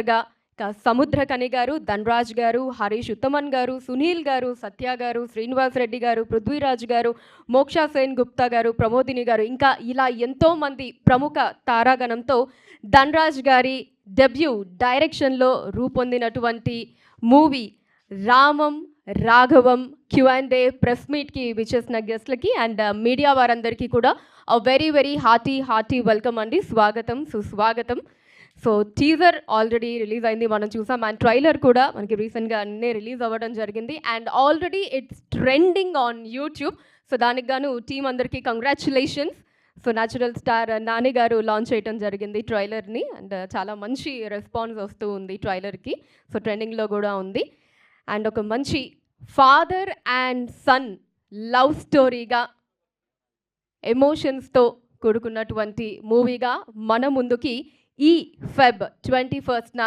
గా సముద్రకని గారు, ధనరాజ్ గారు, హరీష్ ఉత్తమన్ గారు, సునీల్ గారు, సత్య గారు, శ్రీనివాస్ రెడ్డి గారు, పృథ్వీరాజ్ గారు, మోక్షా సేన్ గుప్తా గారు, ప్రమోదిని గారు, ఇంకా ఇలా ఎంతోమంది ప్రముఖ తారాగణంతో ధనరాజ్ గారి డెబ్యూ డైరెక్షన్లో రూపొందినటువంటి మూవీ రామం రాఘవం Q&A ప్రెస్ మీట్కి విచ్చేసిన గెస్ట్లకి అండ్ మీడియా వారందరికీ కూడా వెరీ వెరీ హార్టీ వెల్కమ్ అండి. స్వాగతం, సుస్వాగతం. సో టీజర్ ఆల్రెడీ రిలీజ్ అయింది, మనం చూసాం. అండ్ ట్రైలర్ కూడా మనకి రీసెంట్గా అన్నీ రిలీజ్ అవ్వడం జరిగింది. And already it's trending on YouTube. So దానికి గాను టీం అందరికీ congratulations. So natural star Nani గారు లాంచ్ చేయడం జరిగింది ట్రైలర్ని. అండ్ చాలా మంచి రెస్పాన్స్ వస్తూ ఉంది ట్రైలర్కి. సో ట్రెండింగ్లో కూడా ఉంది. అండ్ ఒక మంచి ఫాదర్ అండ్ సన్ లవ్ స్టోరీగా ఎమోషన్స్తో కూడుకున్నటువంటి మూవీగా మన ముందుకి ఈ ఫెబ్ 21న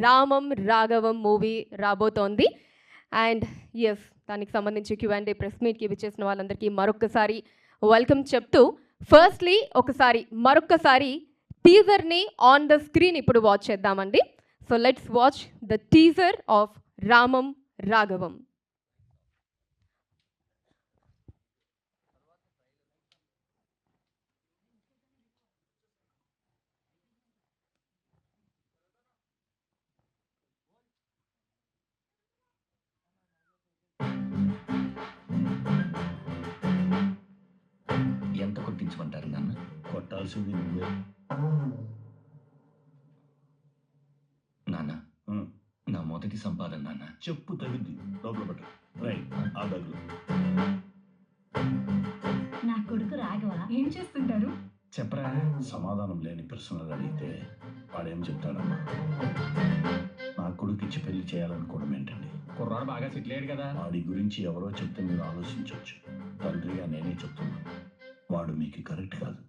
రామం రాఘవం మూవీ రాబోతోంది. అండ్ ఎస్, దానికి సంబంధించి Q&A ప్రెస్ మీట్కి విచ్చేసిన వాళ్ళందరికీ మరొకసారి వెల్కమ్ చెప్తూ, ఫస్ట్లీ మరొకసారి టీజర్ని ఆన్ ద స్క్రీన్ ఇప్పుడు వాచ్ చేద్దామండి. So let's watch the teaser of Ramam Raghavam. ఎంత కొట్టించమంటారు నాన్న? కొట్టాల్సింది నువ్వే. నాన్న, నా మొదటి సంపాదన నాన్న. చెప్పు తగ్గింది, లోపల పెట్టు. రైట్, ఆ దగ్గర నా కొడుకు రాఘవ ఏం చేస్తుంటారు? చెప్పరా. సమాధానం లేని ప్రశ్నలు అడిగితే వాడేం చెప్తాడమ్మా? నా కొడుకు ఇచ్చి పెళ్లి చేయాలనుకోవడం ఏంటండి? కుర్రాడు బాగా సెటిల్ అయ్యాడు కదా. వాడి గురించి ఎవరో చెప్తే మీరు ఆలోచించవచ్చు. తండ్రిగా నేనే చెప్తున్నాను, వాడు మీకు కరెక్ట్ కాదు.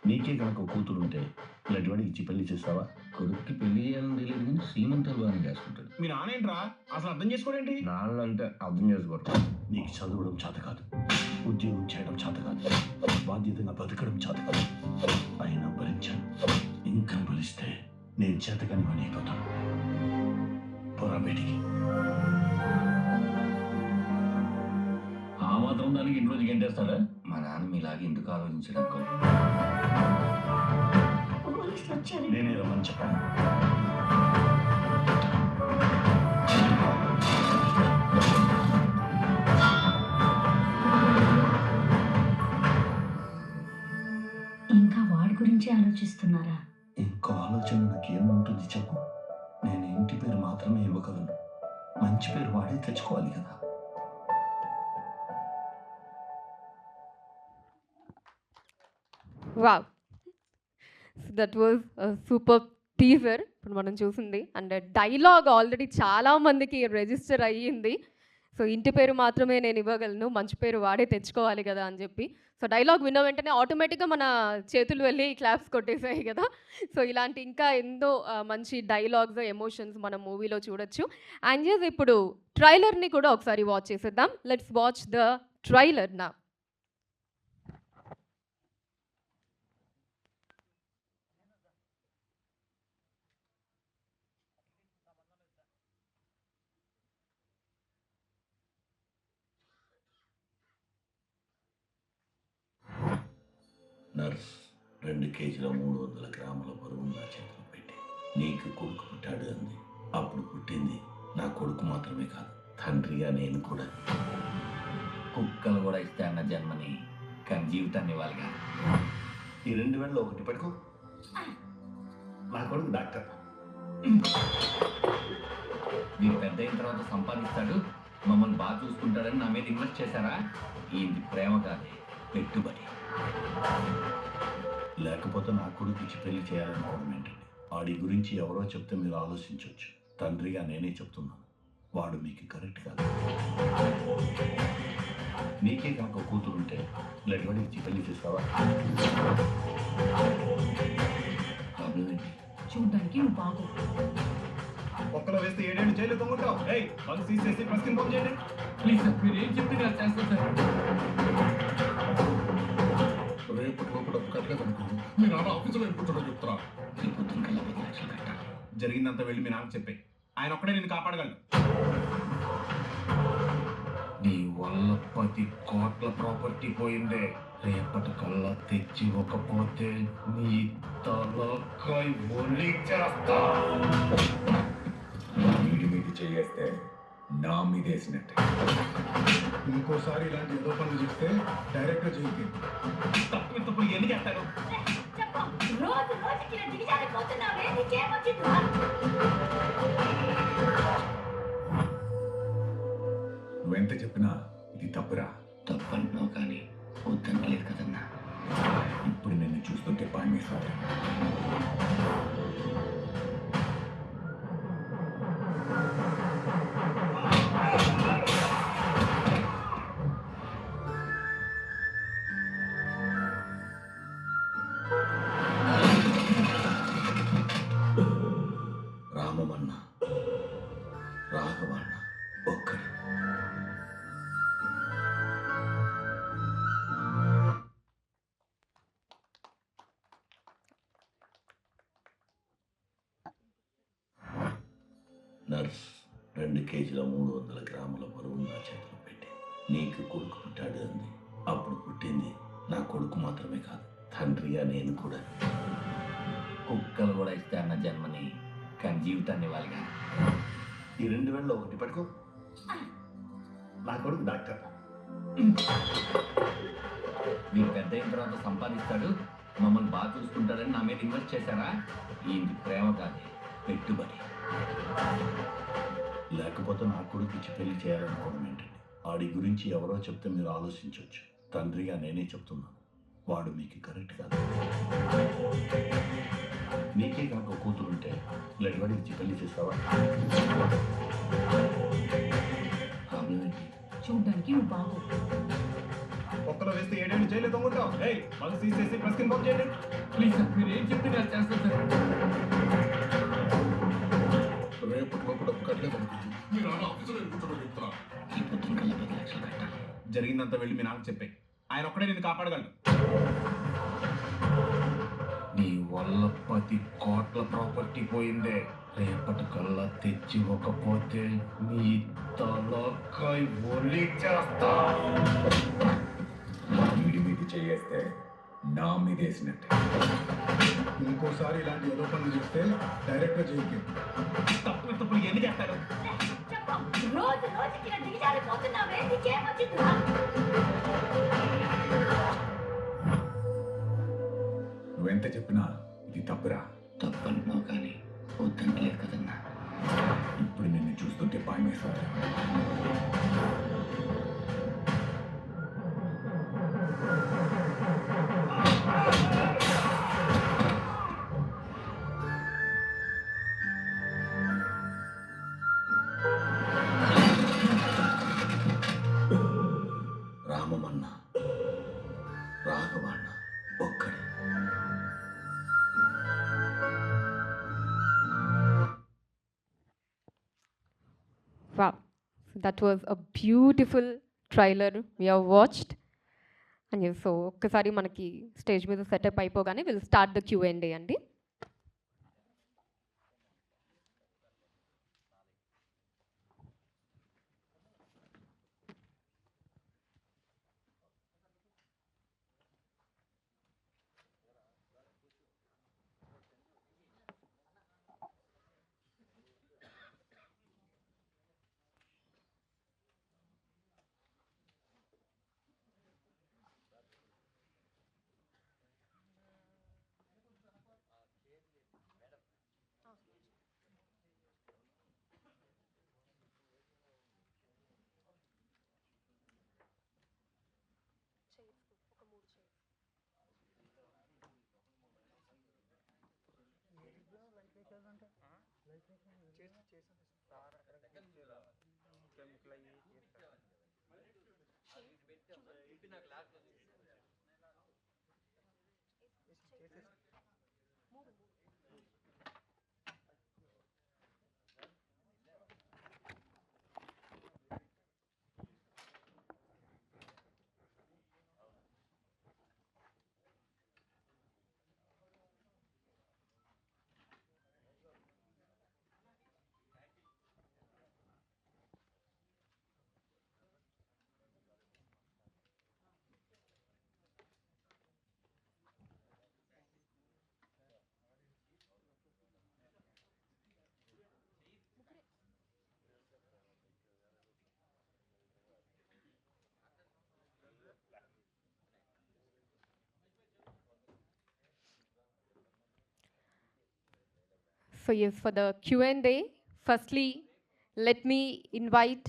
నీకే కనుక కూతురు ఉంటే ఇలాంటి వాడికి ఇచ్చి పెళ్లి చేస్తావా? కొడుక్కి పెళ్లి చేయాలని తెలియదు కానీ శ్రీమంతాలు బాగానే చేసుకుంటాడు. మీ నానేంట్రా అసలు అర్థం చేసుకోడేంటి? నాన్న అంటే అర్థం చేసుకోరు. నీకు చదవడం చేత కాదు, ఉద్యోగం చేయడం చేత కాదు, బాధ్యతగా బతకడం చేత కాదు. అయినా భరించాను. ఇంకా భరిస్తే నేను చేతకాని పని అయిపోతాను. పొరా బయటికి. ఆ మాత్రం దానికి ఇంటి రోజు గంటేస్తాడా? మా నాన్న మీలాగే ఎందుకు ఆలోచించడానికి. పోలీసులు వచ్చారు. నేనే రమ్మని చెప్పాను. ఇంకా వాడి గురించి ఆలోచిస్తున్నారా? ఇంకో ఆలోచన నాకేముంటుంది చెప్పు? నేను ఇంటి పేరు మాత్రమే ఇవ్వగలను, మంచి పేరు వాడే తెచ్చుకోవాలి కదా. Wow, that was super teaser ఇప్పుడు మనం చూసింది. అండ్ డైలాగ్ ఆల్రెడీ చాలామందికి రిజిస్టర్ అయ్యింది. సో ఇంటి పేరు మాత్రమే నేను ఇవ్వగలను, మంచి పేరు వాడే తెచ్చుకోవాలి కదా అని చెప్పి. సో డైలాగ్ విన్న వెంటనే ఆటోమేటిక్గా మన చేతులు వెళ్ళి క్లాప్స్ కొట్టేసాయి కదా. సో ఇలాంటి ఇంకా ఎన్నో మంచి డైలాగ్స్, ఎమోషన్స్ మన మూవీలో చూడొచ్చు. అండ్ జస్ట్ ఇప్పుడు ట్రైలర్ని కూడా ఒకసారి వాచ్ చేసేద్దాం. లెట్స్ వాచ్ ద ట్రైలర్ నా. నర్స్ 2 కేజీల 300 గ్రాముల బరువు నా చేతిలో పెట్టి నీకు కొడుకు పుట్టాడు అంది. అప్పుడు పుట్టింది నా కొడుకు మాత్రమే కాదు, తండ్రిగా నేను కూడా. కుక్కలు కూడా ఇస్తే అన్న జన్మని, కానీ జీవితాన్ని ఇవ్వాలి కాదు. ఈ 2 వేలలో ఒకటి పట్టుకో. నా కొడుకు డాక్టర్. మీరు పెద్ద అయిన తర్వాత సంపాదిస్తాడు, మమ్మల్ని బాగా చూసుకుంటాడని నా మీద ఇన్వెస్ట్ చేశారా? ఇది ప్రేమ కాదే, పెట్టుబడి. లేకపోతే నా కొడుకు ఇచ్చి పెళ్లి చేయాలనుకోవడం ఏంటండి? వాడి గురించి ఎవరో చెప్తే మీరు ఆలోచించవచ్చు. తండ్రిగా నేనే చెప్తున్నాను, వాడు మీకు కరెక్ట్ కాదు. నీకే కనుక కూతురు ఉంటే ఇలాంటి వాడికి ఇచ్చి పెళ్లి చేస్తావా? చూడ్డానికి నువ్వు బాగు. ఒక్కలో వేస్తే 7 ఏళ్ళు జైలు తొంగుతావు. ఏయ్, బగ్స్ తీసేసి ప్రెస్ ఇన్ఫార్మ్ చేయండి. ప్లీజ్ సార్, మీరు ఏం చెప్తే నాకు చేస్తాను సార్. రేపటి లోపల కట్టలేదు అనుకుంటుంది. మీ నాన్న ఆఫీసులో ఎప్పుడు చెప్తారా? రేపు పొద్దున్న కల్లా 10 లక్షలు కట్టాలి. జరిగిందంతా వెళ్ళి మీ నాన్నకు చెప్పే. ఆయన ఒక్కడే నిన్ను కాపాడగలడు. నీ వల్ల 10 కోట్ల ప్రాపర్టీ పోయిందే. రేపటి కల్లా తెచ్చి ఇవ్వకపోతే నీ తలకాయ ఒలి చేస్తా. వీడి మీద చేయేస్తే నా మీద వేసినట్టే. ఇంకోసారి ఇలాంటి ఏదో పనులు చేస్తే డైరెక్ట్గా జైలుకి. తప్పుడు ఎన్ని చేస్తారు? రోజు రోజుకి ఇలా దిగజారిపోతున్నావే, నీకేమొచ్చిందిరా? నువ్వెంత చెప్పినా ఇది తప్పురా. తప్పంటున్నావు కానీ వద్దనలేదు కదన్నా. ఇప్పుడు నిన్ను చూస్తుంటే భయమేస్తుంది. రామమన్న రాఘవన్న ఒక్కడు. నర్స్ 2 కేజీల 300 గ్రాముల బరువు నా చేతిలో పెట్టి నీకు కొడుకు పుట్టాడు అంది. అప్పుడు పుట్టింది నా కొడుకు మాత్రమే కాదు, తండ్రిగా నేను కూడా. కుక్కలు కూడా ఇస్తే అన్న జన్మని కానీ జీవితాన్ని ఇవ్వాలిగా. ఈ 2000లో ఒకటి పట్టుకో. నా కొడుకు డాక్టర్. మీరు పెద్ద అయిన తర్వాత సంపాదిస్తాడు, మమ్మల్ని బాగా చూసుకుంటాడని నా మీద ఇన్వెస్ట్ చేశారా? ఈ ప్రేమ కాదు, పెట్టుబడి. లేకపోతే నా కొడుకు ఇచ్చి పెళ్లి చేయాలనుకోవడం ఏంటండి? వాడి గురించి ఎవరో చెప్తే మీరు ఆలోచించవచ్చు. తండ్రిగా నేనే చెప్తున్నాను, వాడు మీకు కరెక్ట్ కాదు. నీకే కనుక కూతురుంటే లెడ్వాడి ఇచ్చి పెళ్లి చేస్తావా? ప్రాబ్లం ఏంటి? చూడ్డానికి నువ్వు బాగు. ఒక్కలో వేస్తే 7 ఏళ్ళు జైలు తొంగుంటావు. ఏయ్, బగ్స్ తీసేసి ప్రెస్ కింద పంప్ చేయండి. ప్లీజ్ సార్, మీరు ఏం చెప్తే నేను చేస్తాను సార్. రేపటిలో కూడా కట్టలేదనుకుంటుంది. ఈ పొద్దున కల్లా 10 లక్షలు కట్టాలి. జరిగిందంతా వెళ్ళి మీ నాన్నకు చెప్పే. ఆయన ఒక్కడే నిన్ను కాపాడగలడు. నీ వల్ల 10 కోట్ల ప్రాపర్టీ పోయిందే. రేపటి కల్లా తెచ్చి ఇవ్వకపోతే నీ తలకాయ ఒలి చేస్తా. వీడి మీద చేయేస్తే నా మీద వేసినట్టే. ఇంకోసారి ఇలాంటి ఏదో పనులు చేస్తే డైరెక్ట్గా జైలుకి. తప్పుడు ఎన్ని చేస్తారు? రోజు రోజుకి ఇలా దిగజారిపోతున్నావే, నీకేమొచ్చిందిరా? నువ్వెంత చెప్పినా ఇది తప్పురా. తప్పంటున్నావు కానీ వద్దనలేదు కదన్నా. ఇప్పుడు నిన్ను చూస్తుంటే భయమేస్తుంది. రామమన్న రాఘవన్న ఒక్కడే. Wow, that was a beautiful trailer we have watched. And yes, so ఒక్కసారి మనకి స్టేజ్ మీద సెటప్ అయిపోగానే విల్ స్టార్ట్ ద Q&A అండి. So yes, for the Q&A, firstly, let me invite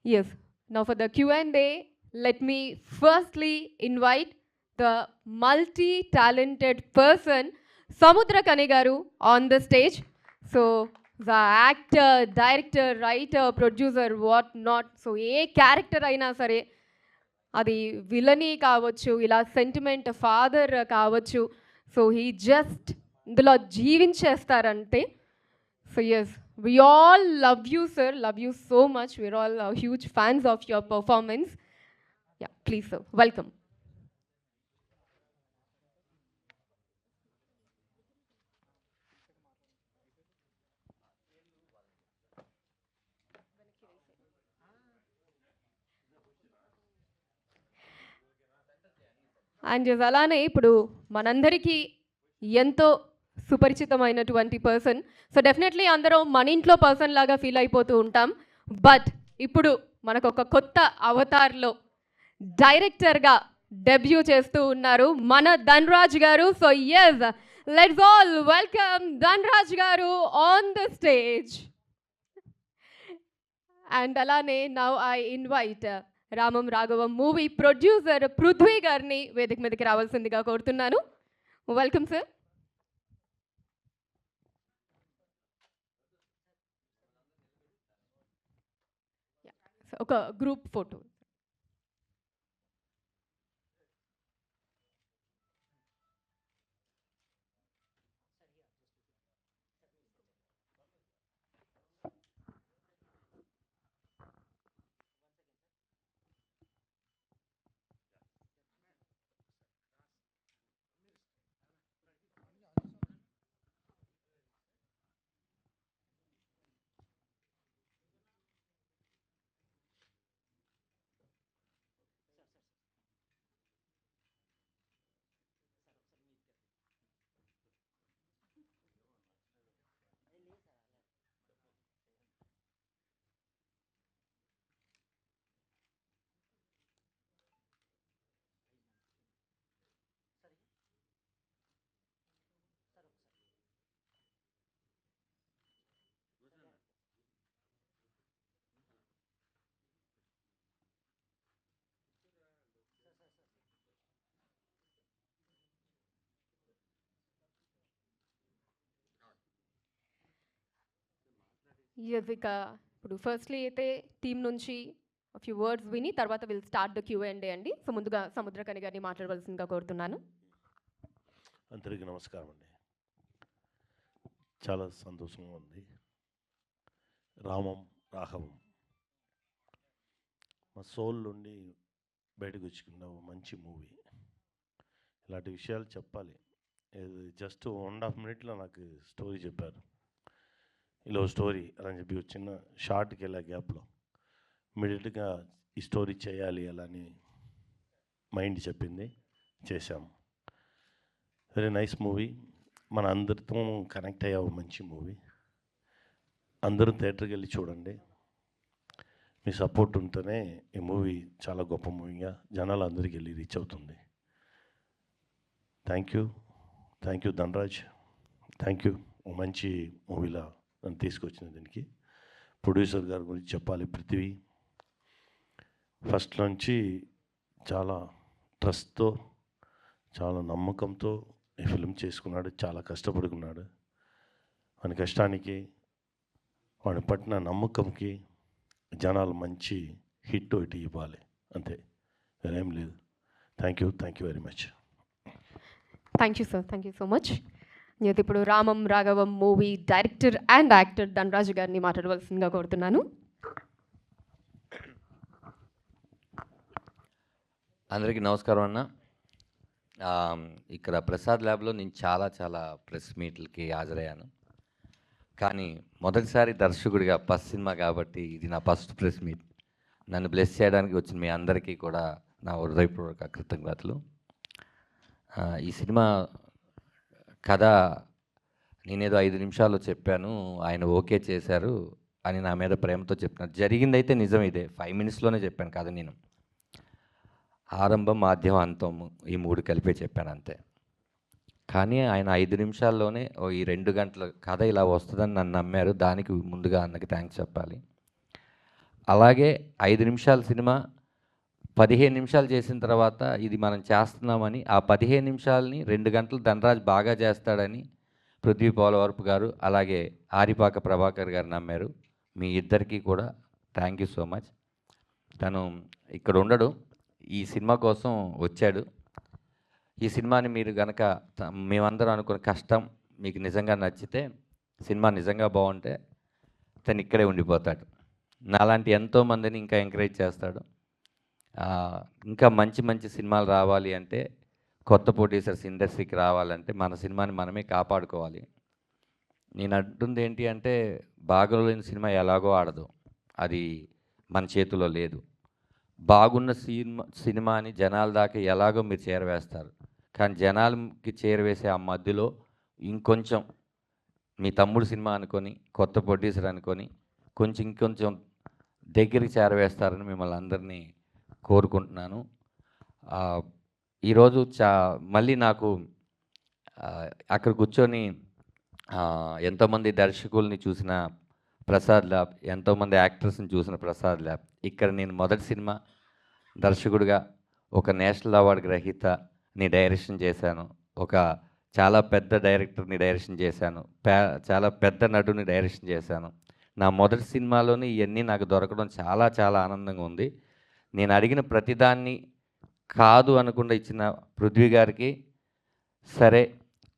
yes. Now for the Q&A, let me firstly invite the multi-talented person Samudra Kani garu on the stage. So the actor, director, writer, producer, what not. So A character అయినా సరే అది villainy కావచ్చు, ఇలా sentiment father కావచ్చు. So he just ఇందులో జీవించేస్తారంటే. So yes, we all love you, sir. Love you so much. We're all huge fans of your performance. Yeah, please, sir. Welcome. And అలానే ఇప్పుడు మనందరికీ ఎంతో సుపరిచితమైనటువంటి పర్సన్. సో డెఫినెట్లీ అందరం మన ఇంట్లో person లాగా ఫీల్ అయిపోతూ ఉంటాం. బట్ ఇప్పుడు మనకు ఒక కొత్త అవతార్లో డైరెక్టర్గా డెబ్యూ చేస్తూ ఉన్నారు మన Dhanraj garu. So yes, let's all welcome Dhanraj garu on the stage. And అలానే now I invite Ramam Raghavam movie producer Prithvi గారిని వేదిక మీదకి రావాల్సిందిగా కోరుతున్నాను. Welcome sir. ఒక గ్రూప్ ఫోటో. ఎస్, ఇక ఇప్పుడు ఫస్ట్లీ అయితే టీం నుంచి ఫ్యూ వర్డ్స్ విని తర్వాత విల్ స్టార్ట్ ద Q&A అండి. సో ముందుగా సముద్రకని గారిని మాట్లాడవలసిందిగా కోరుతున్నాను. అందరికీ నమస్కారం అండి. చాలా సంతోషంగా ఉంది. రామం రాఘవం మా సోల్ నుండి బయటకు వచ్చుకున్న మంచి మూవీ. ఇలాంటి విషయాలు చెప్పాలి. జస్ట్ 1.5 minute నాకు స్టోరీ చెప్పారు. ఇలా స్టోరీ అని చెప్పి చిన్న షార్ట్కి వెళ్ళా గ్యాప్లో ఇమీడియట్గా ఈ స్టోరీ చేయాలి అలా అని మైండ్ చెప్పింది, చేశాము. Very nice movie. మన అందరితో కనెక్ట్ అయ్యే మంచి మూవీ. అందరూ థియేటర్కి వెళ్ళి చూడండి. మీ సపోర్ట్ ఉంటేనే ఈ మూవీ చాలా గొప్ప మూవీగా జనాలు అందరికీ వెళ్ళి రీచ్ అవుతుంది. Thank you Dhanraj. Thank you. మంచి మూవీలా నన్ను తీసుకొచ్చిన దీనికి. ప్రొడ్యూసర్ గారి గురించి చెప్పాలి. పృథ్వీ ఫస్ట్ నుంచి చాలా ట్రస్ట్తో, చాలా నమ్మకంతో ఈ ఫిల్మ్ చేసుకున్నాడు. చాలా కష్టపడుకున్నాడు. వాని కష్టానికి, వాని పట్టిన నమ్మకంకి జనాలు మంచి హిట్ ఒకటి ఇవ్వాలి, అంతే, వేరేం లేదు. Thank you very much. Thank you sir. Thank you so much. అయితే ఇప్పుడు Ramam Raghavam movie director and actor Dhanraj గారిని మాట్లాడవలసిందిగా కోరుతున్నాను. అందరికీ నమస్కారం అన్న. ఇక్కడ ప్రసాద్ ల్యాబ్లో నేను చాలా ప్రెస్ మీట్లకి హాజరయ్యాను. కానీ మొదటిసారి దర్శకుడిగా ఫస్ట్ సినిమా కాబట్టి ఇది నా ఫస్ట్ ప్రెస్ మీట్. నన్ను బ్లెస్ చేయడానికి వచ్చిన మీ అందరికీ కూడా నా హృదయపూర్వక కృతజ్ఞతలు. ఈ సినిమా కథ నేనేదో 5 నిమిషాల్లో చెప్పాను, ఆయన ఓకే చేశారు. అని నా మీద ప్రేమతో చెప్తున్నారు. జరిగిందైతే నిజం ఇదే. 5 మినిట్స్లోనే చెప్పాను కథ నేను. ఆరంభం, మాధ్యం, అంతం ఈ 3 కలిపే చెప్పాను అంతే. కానీ ఆయన 5 నిమిషాల్లోనే ఈ 2 గంటల కథ ఇలా వస్తుందని నన్ను నమ్మారు. దానికి ముందుగా అన్నకి థ్యాంక్స్ చెప్పాలి. అలాగే 5 నిమిషాల సినిమా 15 నిమిషాలు చేసిన తర్వాత ఇది మనం చేస్తున్నామని ఆ 15 నిమిషాలని 2 గంటలు ధనరాజ్ బాగా చేస్తాడని పృథ్వీ పోలవరపు గారు అలాగే ఆరిపాక ప్రభాకర్ గారు నమ్మారు. మీ ఇద్దరికీ కూడా థ్యాంక్ యూ సో మచ్. తను ఇక్కడ ఉండడు, ఈ సినిమా కోసం వచ్చాడు. ఈ సినిమాని మీరు గనక మేమందరం అనుకున్న కష్టం మీకు నిజంగా నచ్చితే, సినిమా నిజంగా బాగుంటే తను ఇక్కడే ఉండిపోతాడు. నాలాంటి ఎంతోమందిని ఇంకా ఎంకరేజ్ చేస్తాడు. ఇంకా మంచి మంచి సినిమాలు రావాలి అంటే, కొత్త ప్రొడ్యూసర్స్ ఇండస్ట్రీకి రావాలంటే మన సినిమాని మనమే కాపాడుకోవాలి. నేను అంటుంది ఏంటి అంటే, బాగోలేని సినిమా ఎలాగో ఆడదు, అది మన చేతిలో లేదు. బాగున్న సినిమాని జనాల దాకా ఎలాగో మీరు చేరవేస్తారు, కానీ జనాలకి చేరవేసే ఆ మధ్యలో ఇంకొంచెం మీ తమ్ముడు సినిమా అనుకొని, కొత్త ప్రొడ్యూసర్ అనుకొని ఇంకొంచెం దగ్గరికి చేరవేస్తారని మిమ్మల్ని అందరినీ కోరుకుంటున్నాను. ఈరోజు మళ్ళీ నాకు అక్కడ కూర్చొని ఎంతోమంది దర్శకుల్ని చూసిన ప్రసాద్ ల్యాబ్, ఎంతోమంది యాక్టర్స్ని చూసిన ప్రసాద్ ల్యాబ్. ఇక్కడ నేను మొదటి సినిమా దర్శకుడిగా ఒక నేషనల్ అవార్డు గ్రహీతని డైరెక్షన్ చేశాను, ఒక చాలా పెద్ద డైరెక్టర్ని డైరెక్షన్ చేశాను, చాలా పెద్ద నటుని డైరెక్షన్ చేశాను. నా మొదటి సినిమాలోనే ఇవన్నీ నాకు దొరకడం చాలా చాలా ఆనందంగా ఉంది. నేను అడిగిన ప్రతిదాన్ని కాదు అనకుండా ఇచ్చిన పృథ్వీ గారికి, సరే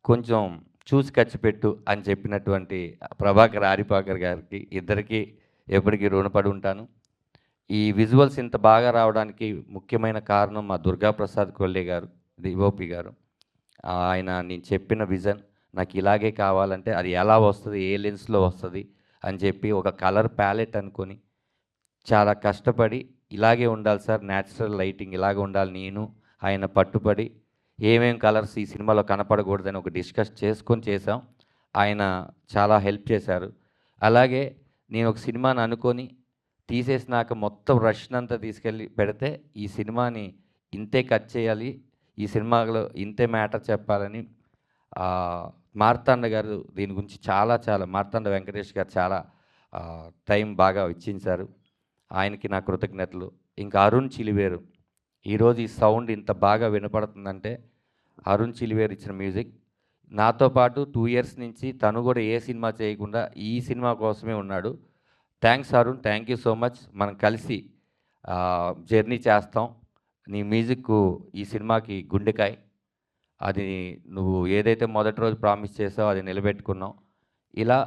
కొంచెం చూసి ఖర్చు పెట్టు అని చెప్పినటువంటి ప్రభాకర్ ఆరిపాకర్ గారికి, ఇద్దరికీ ఎప్పటికీ రుణపడి ఉంటాను. ఈ విజువల్స్ ఇంత బాగా రావడానికి ముఖ్యమైన కారణం మా దుర్గాప్రసాద్ కొల్లే గారు, డిఓపి గారు. ఆయన నేను చెప్పిన విజన్ నాకు ఇలాగే కావాలంటే అది ఎలా వస్తుంది, ఏ లెన్స్లో వస్తుంది అని చెప్పి ఒక కలర్ ప్యాలెట్ అనుకొని చాలా కష్టపడి ఇలాగే ఉండాలి సార్, న్యాచురల్ లైటింగ్ ఇలాగే ఉండాలి, నేను ఆయన పట్టుబడి ఏమేం కలర్స్ ఈ సినిమాలో కనపడకూడదని ఒక డిస్కస్ చేసుకొని చేసాం. ఆయన చాలా హెల్ప్ చేశారు. అలాగే నేను ఒక సినిమాని అనుకొని తీసేసినాక మొత్తం రష్నంతా తీసుకెళ్ళి పెడితే ఈ సినిమాని ఇంతే కట్ చేయాలి, ఈ సినిమాలో ఇంతే మ్యాటర్ చెప్పాలని మార్తాండ గారు దీని గురించి చాలా మార్తాండ వెంకటేష్ గారు చాలా టైం బాగా ఇచ్చించారు. ఆయనకి నా కృతజ్ఞతలు. ఇంకా అరుణ్ చిలివేరు, ఈరోజు ఈ సౌండ్ ఇంత బాగా వినపడుతుందంటే అరుణ్ చిలివేరు ఇచ్చిన మ్యూజిక్. నాతో పాటు 2 ఇయర్స్ నుంచి తను కూడా ఏ సినిమా చేయకుండా ఈ సినిమా కోసమే ఉన్నాడు. Thanks Arun, thank you so much. మనం కలిసి జర్నీ చేస్తాం. నీ మ్యూజిక్ ఈ సినిమాకి గుండెకాయ. అది నువ్వు ఏదైతే మొదటి రోజు ప్రామిస్ చేసావో అది నిలబెట్టుకున్నావు. ఇలా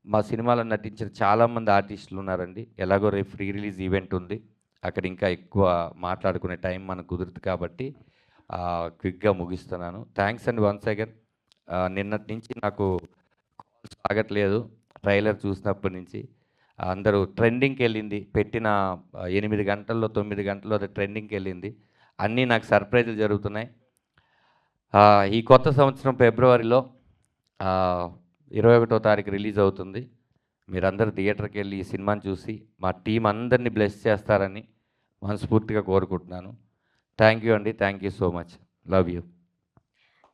మా సినిమాలో నటించిన చాలామంది ఆర్టిస్టులు ఉన్నారండి. ఎలాగో రేపు ఫ్రీ రిలీజ్ ఈవెంట్ ఉంది, అక్కడ ఇంకా ఎక్కువ మాట్లాడుకునే టైం మనకు కుదురుతుంది కాబట్టి క్విక్గా ముగిస్తున్నాను. Thanks and once again. నిన్నటి నుంచి నాకు కాల్స్ ఆగట్లేదు, ట్రైలర్ చూసినప్పటి నుంచి అందరూ ట్రెండింగ్కి వెళ్ళింది. పెట్టిన 8 గంటల్లో 9 గంటల్లో అది ట్రెండింగ్కి వెళ్ళింది. అన్నీ నాకు సర్ప్రైజులు జరుగుతున్నాయి. ఈ కొత్త సంవత్సరం ఫిబ్రవరిలో 21వ తారీఖు రిలీజ్ అవుతుంది. మీరందరూ థియేటర్కి వెళ్ళి ఈ సినిమాని చూసి మా టీం అందరినీ బ్లెస్ చేస్తారని మనస్ఫూర్తిగా కోరుకుంటున్నాను. థ్యాంక్ యూ అండి, thank you so much, love you.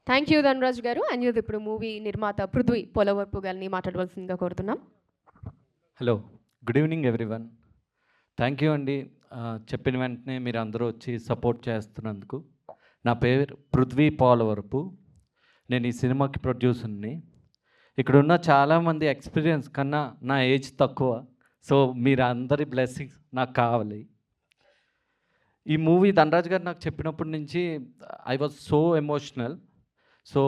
Thank you Dhanraj గారు. అండ్ ఇప్పుడు మూవీ నిర్మాత పృథ్వీ పోలవరపు గారిని మాట్లాడవలసిందిగా కోరుతున్నాం. Hello, good evening everyone. Thank you అండి, చెప్పిన వెంటనే మీరు అందరూ వచ్చి సపోర్ట్ చేస్తున్నందుకు. నా పేరు పృథ్వీ పోలవరపు, నేను ఈ సినిమాకి ప్రొడ్యూసర్ని. ఇక్కడ ఉన్న చాలామంది ఎక్స్పీరియన్స్ కన్నా నా ఏజ్ తక్కువ, సో మీరు అందరి బ్లెస్సింగ్స్ నాకు కావాలి. ఈ మూవీ ధనరాజ్ గారు నాకు చెప్పినప్పటి నుంచి I was so emotional. So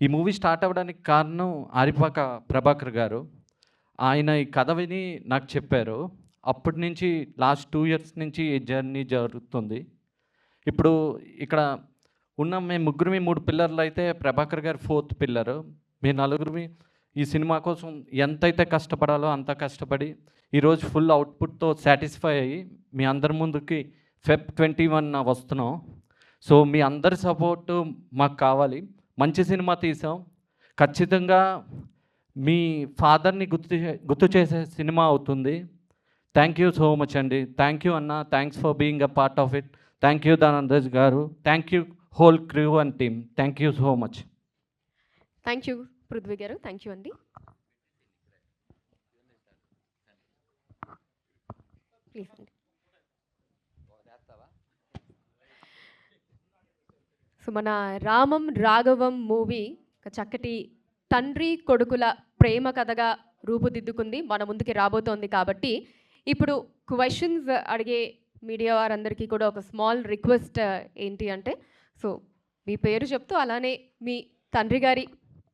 ఈ మూవీ స్టార్ట్ అవ్వడానికి కారణం ఆరిపాక ప్రభాకర్ గారు. ఆయన ఈ కథ విని నాకు చెప్పారు. అప్పటి నుంచి లాస్ట్ 2 ఇయర్స్ నుంచి ఈ జర్నీ జరుగుతుంది. ఇప్పుడు ఇక్కడ ఉన్న మేము ముగ్గురిమి 3 పిల్లర్లు అయితే ప్రభాకర్ గారు 4th పిల్లరు. మీ నలుగురిమి ఈ సినిమా కోసం ఎంతైతే కష్టపడాలో అంత కష్టపడి ఈరోజు ఫుల్ అవుట్పుట్తో సాటిస్ఫై అయ్యి మీ అందరి ముందుకి Feb 21 వస్తున్నాం. సో మీ అందరి సపోర్టు మాకు కావాలి. మంచి సినిమా తీసాం, ఖచ్చితంగా మీ ఫాదర్ని గుర్తు చేసే సినిమా అవుతుంది. థ్యాంక్ యూ సో మచ్ అండి. థ్యాంక్ యూ అన్న. Thanks for being a part of it. Thank you Dhananjay garu. Thank you whole crew and team. Thank you so much. Thank you Prithvi garu. Thank you అండి. Please అండి. So మన Ramam Raghavam movie ఒక చక్కటి తండ్రి కొడుకుల ప్రేమ కథగా రూపుదిద్దుకుంది, మన ముందుకి రాబోతోంది. కాబట్టి ఇప్పుడు క్వశ్చన్స్ అడిగే మీడియా వారందరికీ కూడా ఒక స్మాల్ రిక్వెస్ట్ ఏంటి అంటే, సో మీ పేరు చెప్తూ అలానే మీ తండ్రి గారి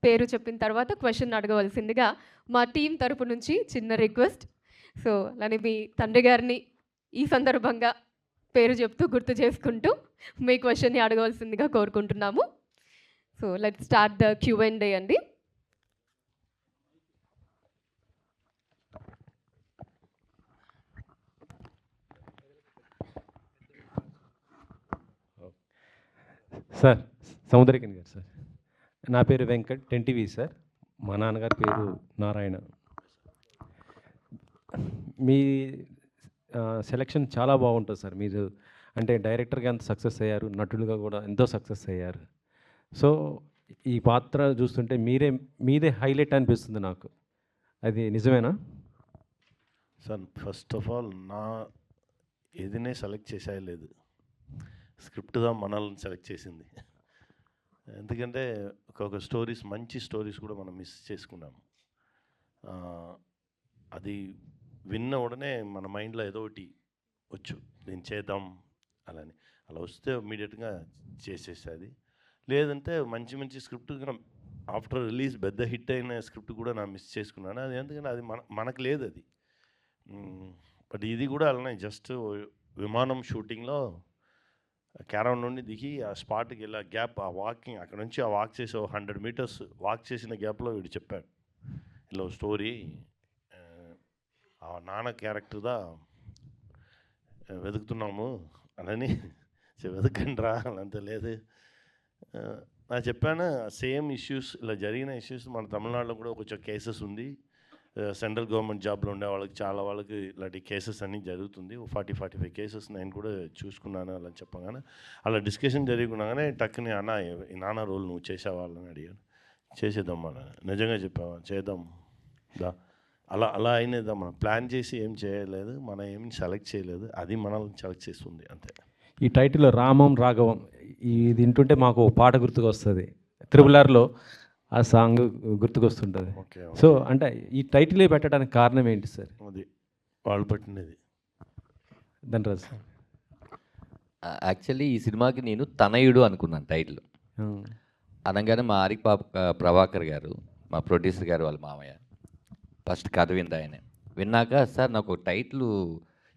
పేరు చెప్పిన తర్వాత క్వశ్చన్ అడగవలసిందిగా మా టీం తరపు నుంచి చిన్న రిక్వెస్ట్. సో అలానే మీ తండ్రి గారిని ఈ సందర్భంగా పేరు చెప్తూ గుర్తు చేసుకుంటూ మీ క్వశ్చన్ని అడగవలసిందిగా కోరుకుంటున్నాము. So let's start the Q&A అండి. సార్ సముద్రకిని గారు సార్, నా పేరు వెంకట్, 10TV సార్. మా నాన్నగారి పేరు నారాయణ. మీ సెలెక్షన్ చాలా బాగుంటుంది సార్. మీరు అంటే డైరెక్టర్గా ఎంత సక్సెస్ అయ్యారు, నటులుగా కూడా ఎంతో సక్సెస్ అయ్యారు. సో ఈ పాత్ర చూస్తుంటే మీదే హైలైట్ అనిపిస్తుంది నాకు. అది నిజమేనా? సార్ ఫస్ట్ ఆఫ్ ఆల్ నా ఏదినే సెలెక్ట్ చేసేయలేదు, స్క్రిప్ట్గా మనల్ని సెలెక్ట్ చేసింది. ఎందుకంటే ఒక స్టోరీస్, మంచి స్టోరీస్ కూడా మనం మిస్ చేసుకున్నాము. అది విన్న ఉడనే మన మైండ్లో ఏదో ఒకటి వచ్చు, నేను చేద్దాం అలాని. అలా వస్తే ఇమ్మీడియట్గా చేసేసేది. లేదంటే మంచి మంచి స్క్రిప్ట్ ఆఫ్టర్ రిలీజ్ పెద్ద హిట్ అయిన స్క్రిప్ట్ కూడా నా మిస్ చేసుకున్నాను. అది ఎందుకంటే అది మనకు లేదు అది. బట్ ఇది కూడా అలానే జస్ట్ విమానం షూటింగ్లో క్యారవన్ నుండి దిగి ఆ స్పాట్కి వెళ్ళి గ్యాప్, ఆ వాకింగ్ అక్కడ నుంచి ఆ వాక్ చేసి 100 మీటర్స్ వాక్ చేసిన గ్యాప్లో వీడు చెప్పాడు, ఇలా స్టోరీ ఆ నాన్న క్యారెక్టర్దా వెతుకుతున్నాము అని. వెతకండి రా అంత లేదు. నేను చెప్పాను సేమ్ ఇష్యూస్, ఇలా జరిగిన ఇష్యూస్ మన తమిళనాడులో కూడా కొంచెం కేసెస్ ఉంది. సెంట్రల్ గవర్నమెంట్ జాబ్లో ఉండే వాళ్ళకి చాలా వాళ్ళకి ఇలాంటి కేసెస్ అన్నీ జరుగుతుంది. 40-45 కేసెస్ నేను కూడా చూసుకున్నాను అలా చెప్పగానే, అలా డిస్కషన్ జరుగుకున్నాగానే టక్కుని అన్న ఈ నాన్న రోల్ నువ్వు చేసేవాళ్ళని అడిగాను. చేసేద్దాం మన, నిజంగా చెప్పావా, చేద్దాం దా. అలా అయినదా, మనం ప్లాన్ చేసి ఏం చేయలేదు, మనం ఏమి సెలెక్ట్ చేయలేదు, అది మనల్ని సెలెక్ట్ చేస్తుంది అంతే. ఈ టైటిల్లో రామం రాఘవం ఇది వింటుంటే మాకు ఒక పాట గుర్తుకు వస్తుంది, త్రిబుల్-ఆర్లో ఆ సాంగ్ గుర్తుకొస్తుంటుంది. ఓకే. సో అంటే ఈ టైటిలే పెట్టడానికి కారణం ఏంటి సార్? అది వాళ్ళు పట్టినది. ధనరాజ్ సార్. యాక్చువల్లీ ఈ సినిమాకి నేను తనయుడు అనుకున్నాను టైటిల్. అనగానే మా ప్రభాకర్ గారు, మా ప్రొడ్యూసర్ గారు వాళ్ళ మామయ్య ఫస్ట్ కథ వింది. ఆయన విన్నాక సార్ నాకు ఒక టైటిల్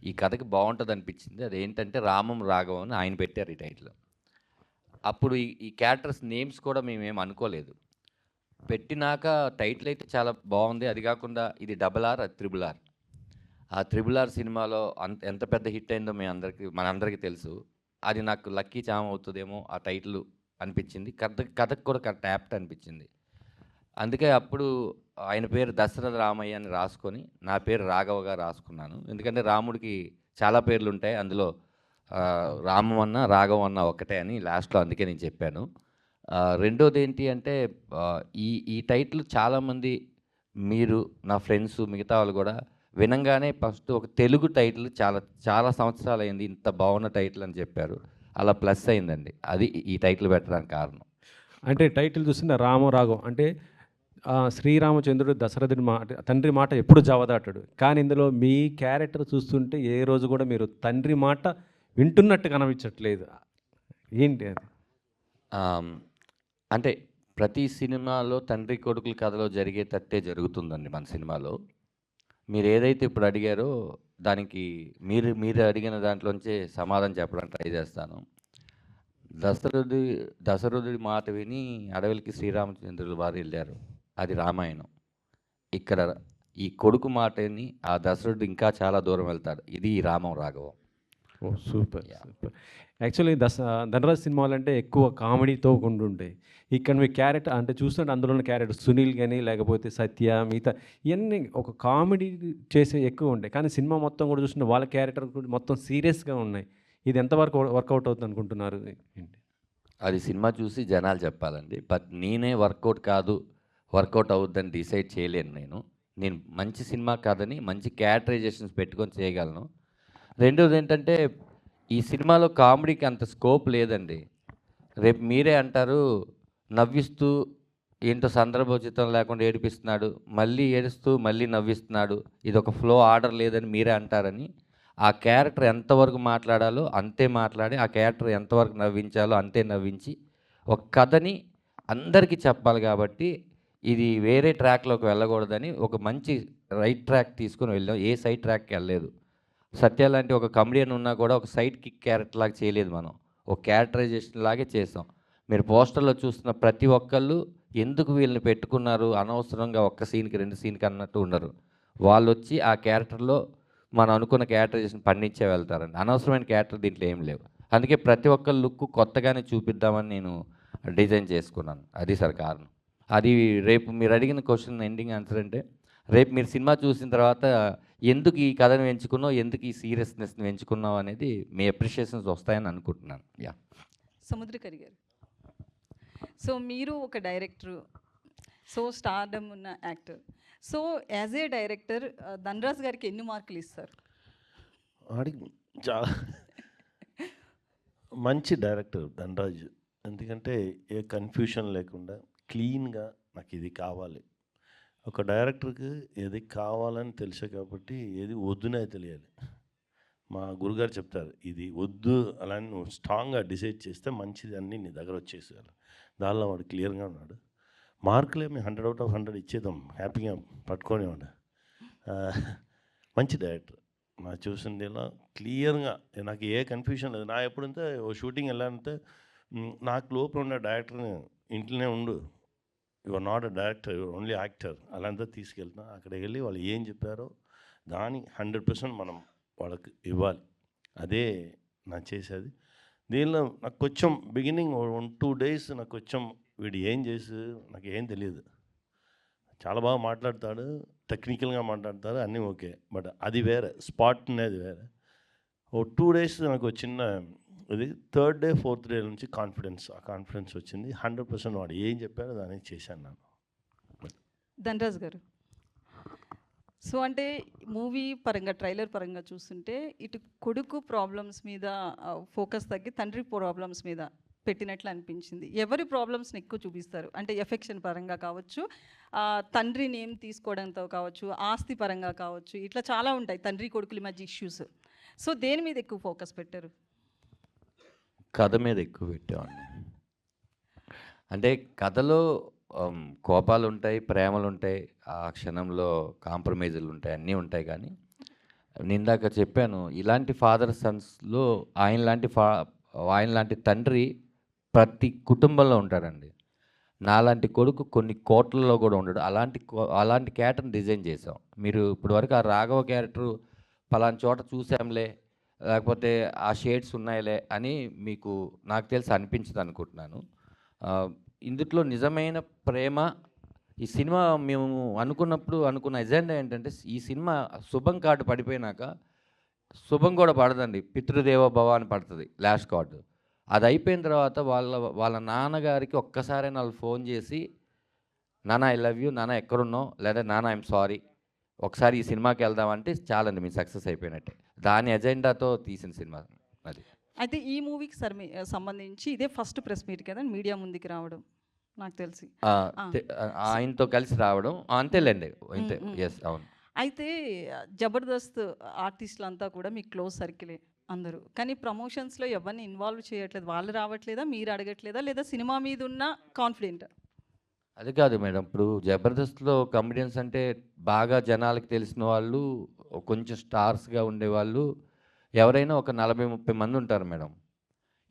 ఈ కథకి బాగుంటుంది అనిపించింది, అదేంటంటే రామం రాఘవం అని ఆయన పెట్టారు ఈ టైటిల్. అప్పుడు ఈ క్యారెక్టర్స్ నేమ్స్ కూడా మేమేం అనుకోలేదు. పెట్టినాక టైటిల్ అయితే చాలా బాగుంది. అది కాకుండా ఇది RRR, అది RRR. ఆ RRR సినిమాలో ఎంత పెద్ద హిట్ అయిందో మనందరికీ తెలుసు. అది నాకు లక్కీ చామ్ అవుతుందేమో ఆ టైటిల్ అనిపించింది. కథకు కూడా కరెక్ట్ యాప్ట్ అనిపించింది. అందుకే అప్పుడు ఆయన పేరు దశరథ రామయ్య అని రాసుకొని నా పేరు రాఘవగా రాసుకున్నాను. ఎందుకంటే రాముడికి చాలా పేర్లు ఉంటాయి, అందులో రామం అన్న రాఘవం అన్న ఒక్కటే అని లాస్ట్లో అందుకే నేను చెప్పాను. రెండోది ఏంటి అంటే ఈ టైటిల్ చాలామంది, మీరు నా ఫ్రెండ్స్ మిగతా వాళ్ళు కూడా వినంగానే ఫస్ట్ ఒక తెలుగు టైటిల్ చాలా సంవత్సరాలు అయింది, ఇంత బాగున్న టైటిల్ అని చెప్పారు. అలా ప్లస్ అయిందండి, అది ఈ టైటిల్ పెట్టడానికి కారణం. అంటే టైటిల్ చూసిన రాఘవం అంటే శ్రీరామచంద్రుడు దశరథుడి మాట, తండ్రి మాట ఎప్పుడు జవదాటాడు. కానీ ఇందులో మీ క్యారెక్టర్ చూస్తుంటే ఏ రోజు కూడా మీరు తండ్రి మాట వింటున్నట్టు కనిపించట్లేదు. ఏంటి అది? అంటే ప్రతి సినిమాలో తండ్రి కొడుకుల కథలో జరిగేటట్టే జరుగుతుందండి మన సినిమాలో. మీరు ఏదైతే ఇప్పుడు అడిగారో దానికి మీరు అడిగిన దాంట్లోంచే సమాధానం చెప్పడానికి ట్రై చేస్తాను. దశరథుడి మాట విని అడవికి శ్రీరామచంద్రుల వారు వెళ్ళారు, అది రామాయణం. ఇక్కడ ఈ కొడుకు మాటని ఆ దశరథుడు ఇంకా చాలా దూరం వెళ్తాడు, ఇది Ramam Raghavam. Oh super Yeah. Super. Actually Dhanraj సినిమాలు అంటే ఎక్కువ కామెడీతో ఉండుంటాయి. ఇక్కడ మీ క్యారెక్టర్ అంటే చూస్తుంటే అందులో ఉన్న క్యారెక్టర్ సునీల్ కానీ లేకపోతే సత్య మిగతా ఇవన్నీ ఒక కామెడీ చేసే ఎక్కువ ఉంటాయి. కానీ సినిమా మొత్తం కూడా చూస్తుంటే వాళ్ళ క్యారెక్టర్ కూడా మొత్తం సీరియస్గా ఉన్నాయి. ఇది ఎంతవరకు వర్కౌట్ అవుతుంది అనుకుంటున్నారు? ఏంటి? అది సినిమా చూసి జనాలు చెప్పాలండి. బట్ నేనే వర్కౌట్ అవుద్దని డిసైడ్ చేయలేను నేను. నేను మంచి సినిమా కాదని మంచి క్యారెక్టరైజేషన్స్ పెట్టుకొని చేయగలను. రెండోది ఏంటంటే ఈ సినిమాలో కామెడీకి అంత స్కోప్ లేదండి. రేపు మీరే అంటారు నవ్విస్తూ ఏంటో సందర్భోచితం లేకుండా ఏడిపిస్తున్నాడు, మళ్ళీ ఏడుస్తూ మళ్ళీ నవ్విస్తున్నాడు, ఇది ఒక ఫ్లో ఆర్డర్ లేదని మీరే అంటారని. ఆ క్యారెక్టర్ ఎంతవరకు మాట్లాడాలో అంతే మాట్లాడి, ఆ క్యారెక్టర్ ఎంతవరకు నవ్వించాలో అంతే నవ్వించి ఒక కథని అందరికీ చెప్పాలి. కాబట్టి ఇది వేరే ట్రాక్లోకి వెళ్ళకూడదని ఒక మంచి రైట్ ట్రాక్ తీసుకుని వెళ్ళాం. ఏ సైడ్ ట్రాక్కి వెళ్ళలేదు. సత్య లాంటి ఒక కమెడియన్ ఉన్నా కూడా ఒక సైడ్ కిక్ క్యారెక్టర్ లాగా చేయలేదు. మనం ఒక క్యారెక్టరైజేషన్ లాగే చేసాం. మీరు పోస్టర్లో చూస్తున్న ప్రతి ఒక్కళ్ళు ఎందుకు వీళ్ళని పెట్టుకున్నారు, అనవసరంగా ఒక్క సీన్కి 2 సీన్కి అన్నట్టు ఉండరు. వాళ్ళు వచ్చి ఆ క్యారెక్టర్లో మనం అనుకున్న క్యారెక్టరైజేషన్ పండించే వెళ్తారండి. అనవసరమైన క్యారెక్టర్ దీంట్లో ఏం లేవు. అందుకే ప్రతి ఒక్క లుక్ కొత్తగానే చూపిద్దామని నేను డిజైన్ చేసుకున్నాను. అది సార్ కారణం. అది రేపు మీరు అడిగిన క్వశ్చన్ ఎండింగ్ ఆన్సర్ అంటే, రేపు మీరు సినిమా చూసిన తర్వాత ఎందుకు ఈ కథను ఎంచుకున్నావు, ఎందుకు ఈ సీరియస్నెస్ని ఎంచుకున్నావు అనేది మీ అప్రిషియేషన్స్ వస్తాయని అనుకుంటున్నాను. యా. సముద్రకరి గారు, సో మీరు ఒక డైరెక్టరు, సో స్టార్డమ్ ఉన్న actor, so as a director Dhanraj గారికి ఎన్ని మార్కులు ఇస్తారు? వాడికి చాలా మంచి డైరెక్టర్ ధనరాజ్. ఎందుకంటే ఏ కన్ఫ్యూషన్ లేకుండా క్లీన్గా నాకు ఇది కావాలి. ఒక డైరెక్టర్కి ఏది కావాలని తెలుసు కాబట్టి ఏది వద్దునే తెలియాలి. మా గురుగారు చెప్తారు, ఇది వద్దు అలా నువ్వు స్ట్రాంగ్గా డిసైడ్ చేస్తే మంచిది అన్నీ నీ దగ్గర వచ్చేసేయాలి. దానిలో వాడు క్లియర్గా ఉన్నాడు. మార్కులేమి 100 out of 100 ఇచ్చేద్దాం, హ్యాపీగా పట్టుకోనివాడు. మంచి డైరెక్టర్. నా చూసిందేలా క్లియర్గా నాకు ఏ కన్ఫ్యూషన్ లేదు. నా ఎప్పుడంటే ఓ షూటింగ్ వెళ్ళాలంటే నాకు లోపల ఉన్న డైరెక్టర్ని ఇంట్లోనే ఉండు, you are not a director, you are only actor అలాంతా తీసుకెళ్తున్నా. అక్కడికి వెళ్ళి వాళ్ళు ఏం చెప్పారో దాని 100% మనం వాళ్ళకి ఇవ్వాలి. అదే నా చేసేది. దీనిలో నాకు కొంచెం బిగినింగ్ 1-2 days నాకు కొంచెం వీడు ఏం చేసి నాకు ఏం తెలియదు. చాలా బాగా మాట్లాడతాడు, టెక్నికల్గా మాట్లాడతాడు, అన్నీ ఓకే. బట్ అది వేరే, స్పాట్ అనేది వేరే. 2 days నాకు చిన్న ఇది. 3rd day 4th day నుంచి ఆ కాన్ఫిడెన్స్ వచ్చింది. 100% వాడు ఏం చెప్పాడో దాన్ని చేశాను నేను. ధనరాజ్ గారు, సో అంటే మూవీ పరంగా ట్రైలర్ పరంగా చూస్తుంటే ఇటు కొడుకు ప్రాబ్లమ్స్ మీద ఫోకస్ తగ్గి తండ్రి ప్రాబ్లమ్స్ మీద పెట్టినట్లు అనిపించింది. ఎవరి ప్రాబ్లమ్స్ని ఎక్కువ చూపిస్తారు అంటే ఎఫెక్షన్ పరంగా కావచ్చు, తండ్రి నేమ్ తీసుకోవడంతో కావచ్చు, ఆస్తి పరంగా కావచ్చు, ఇట్లా చాలా ఉంటాయి తండ్రి కొడుకుల మధ్య ఇష్యూస్. సో దేని మీద ఎక్కువ ఫోకస్ పెట్టారు? కథ మీద ఎక్కువ పెట్టేవాడిని. అంటే కథలో కోపాలు ఉంటాయి, ప్రేమలు ఉంటాయి, ఆ క్షణంలో కాంప్రమైజులు ఉంటాయి, అన్నీ ఉంటాయి. కానీ నిందాక చెప్పాను, ఇలాంటి ఫాదర్ సన్స్లో ఆయనలాంటి తండ్రి ప్రతి కుటుంబంలో ఉంటాడండి. నాలాంటి కొడుకు కొన్ని కోట్లలో కూడా ఉండడు. అలాంటి క్యారెక్టర్ని డిజైన్ చేసాం. మీరు ఇప్పుడు వరకు ఆ రాఘవ క్యారెక్టర్ పలానా చోట చూసాంలే, లేకపోతే ఆ షేడ్స్ ఉన్నాయిలే అని మీకు నాకు తెలిసి అనిపించదు అనుకుంటున్నాను. ఇందులో నిజమైన ప్రేమ ఈ సినిమా మేము అనుకున్న ఎజెండా ఏంటంటే, ఈ సినిమా శుభం కార్డు పడిపోయినాక శుభం కూడా పడదండి, పితృదేవ భవ అని పడుతుంది లాస్ట్ కార్డు. అది అయిపోయిన తర్వాత వాళ్ళ నాన్నగారికి ఒక్కసారైనా వాళ్ళు ఫోన్ చేసి, నాన్న ఐ లవ్ యూ, నాన్న ఎక్కడున్నావు, లేదా నాన్న ఐఎమ్ సారీ, ఒకసారి ఈ సినిమాకి వెళ్దామంటే చాలండి, మీరు సక్సెస్ అయిపోయినట్టే. దాని ఎజెండాతో తీసిన సినిమా అది. అయితే ఈ మూవీకి సంబంధించి ఇదే ఫస్ట్ ప్రెస్ మీట్ కదా మీడియా ముందుకు రావడం నాకు తెలిసి, ఆయనతో కలిసి రావడం అంతేలేండి, అంతే. ఎస్, అవును. అయితే జబర్దస్త్ ఆర్టిస్టులు అంతా కూడా మీకు క్లోజ్ సర్కిలే అందరూ, కానీ ప్రమోషన్స్లో ఎవరిని ఇన్వాల్వ్ చేయట్లేదు. వాళ్ళు రావట్లేదా, మీరు అడగట్లేదా, లేదా సినిమా మీద ఉన్న కాన్ఫిడెంట్? అది కాదు మేడం, ఇప్పుడు జబర్దస్త్లో కమెడియన్స్ అంటే బాగా జనాలకు తెలిసిన వాళ్ళు, కొంచెం స్టార్స్గా ఉండేవాళ్ళు ఎవరైనా ఒక 40-30 మంది ఉంటారు మేడం.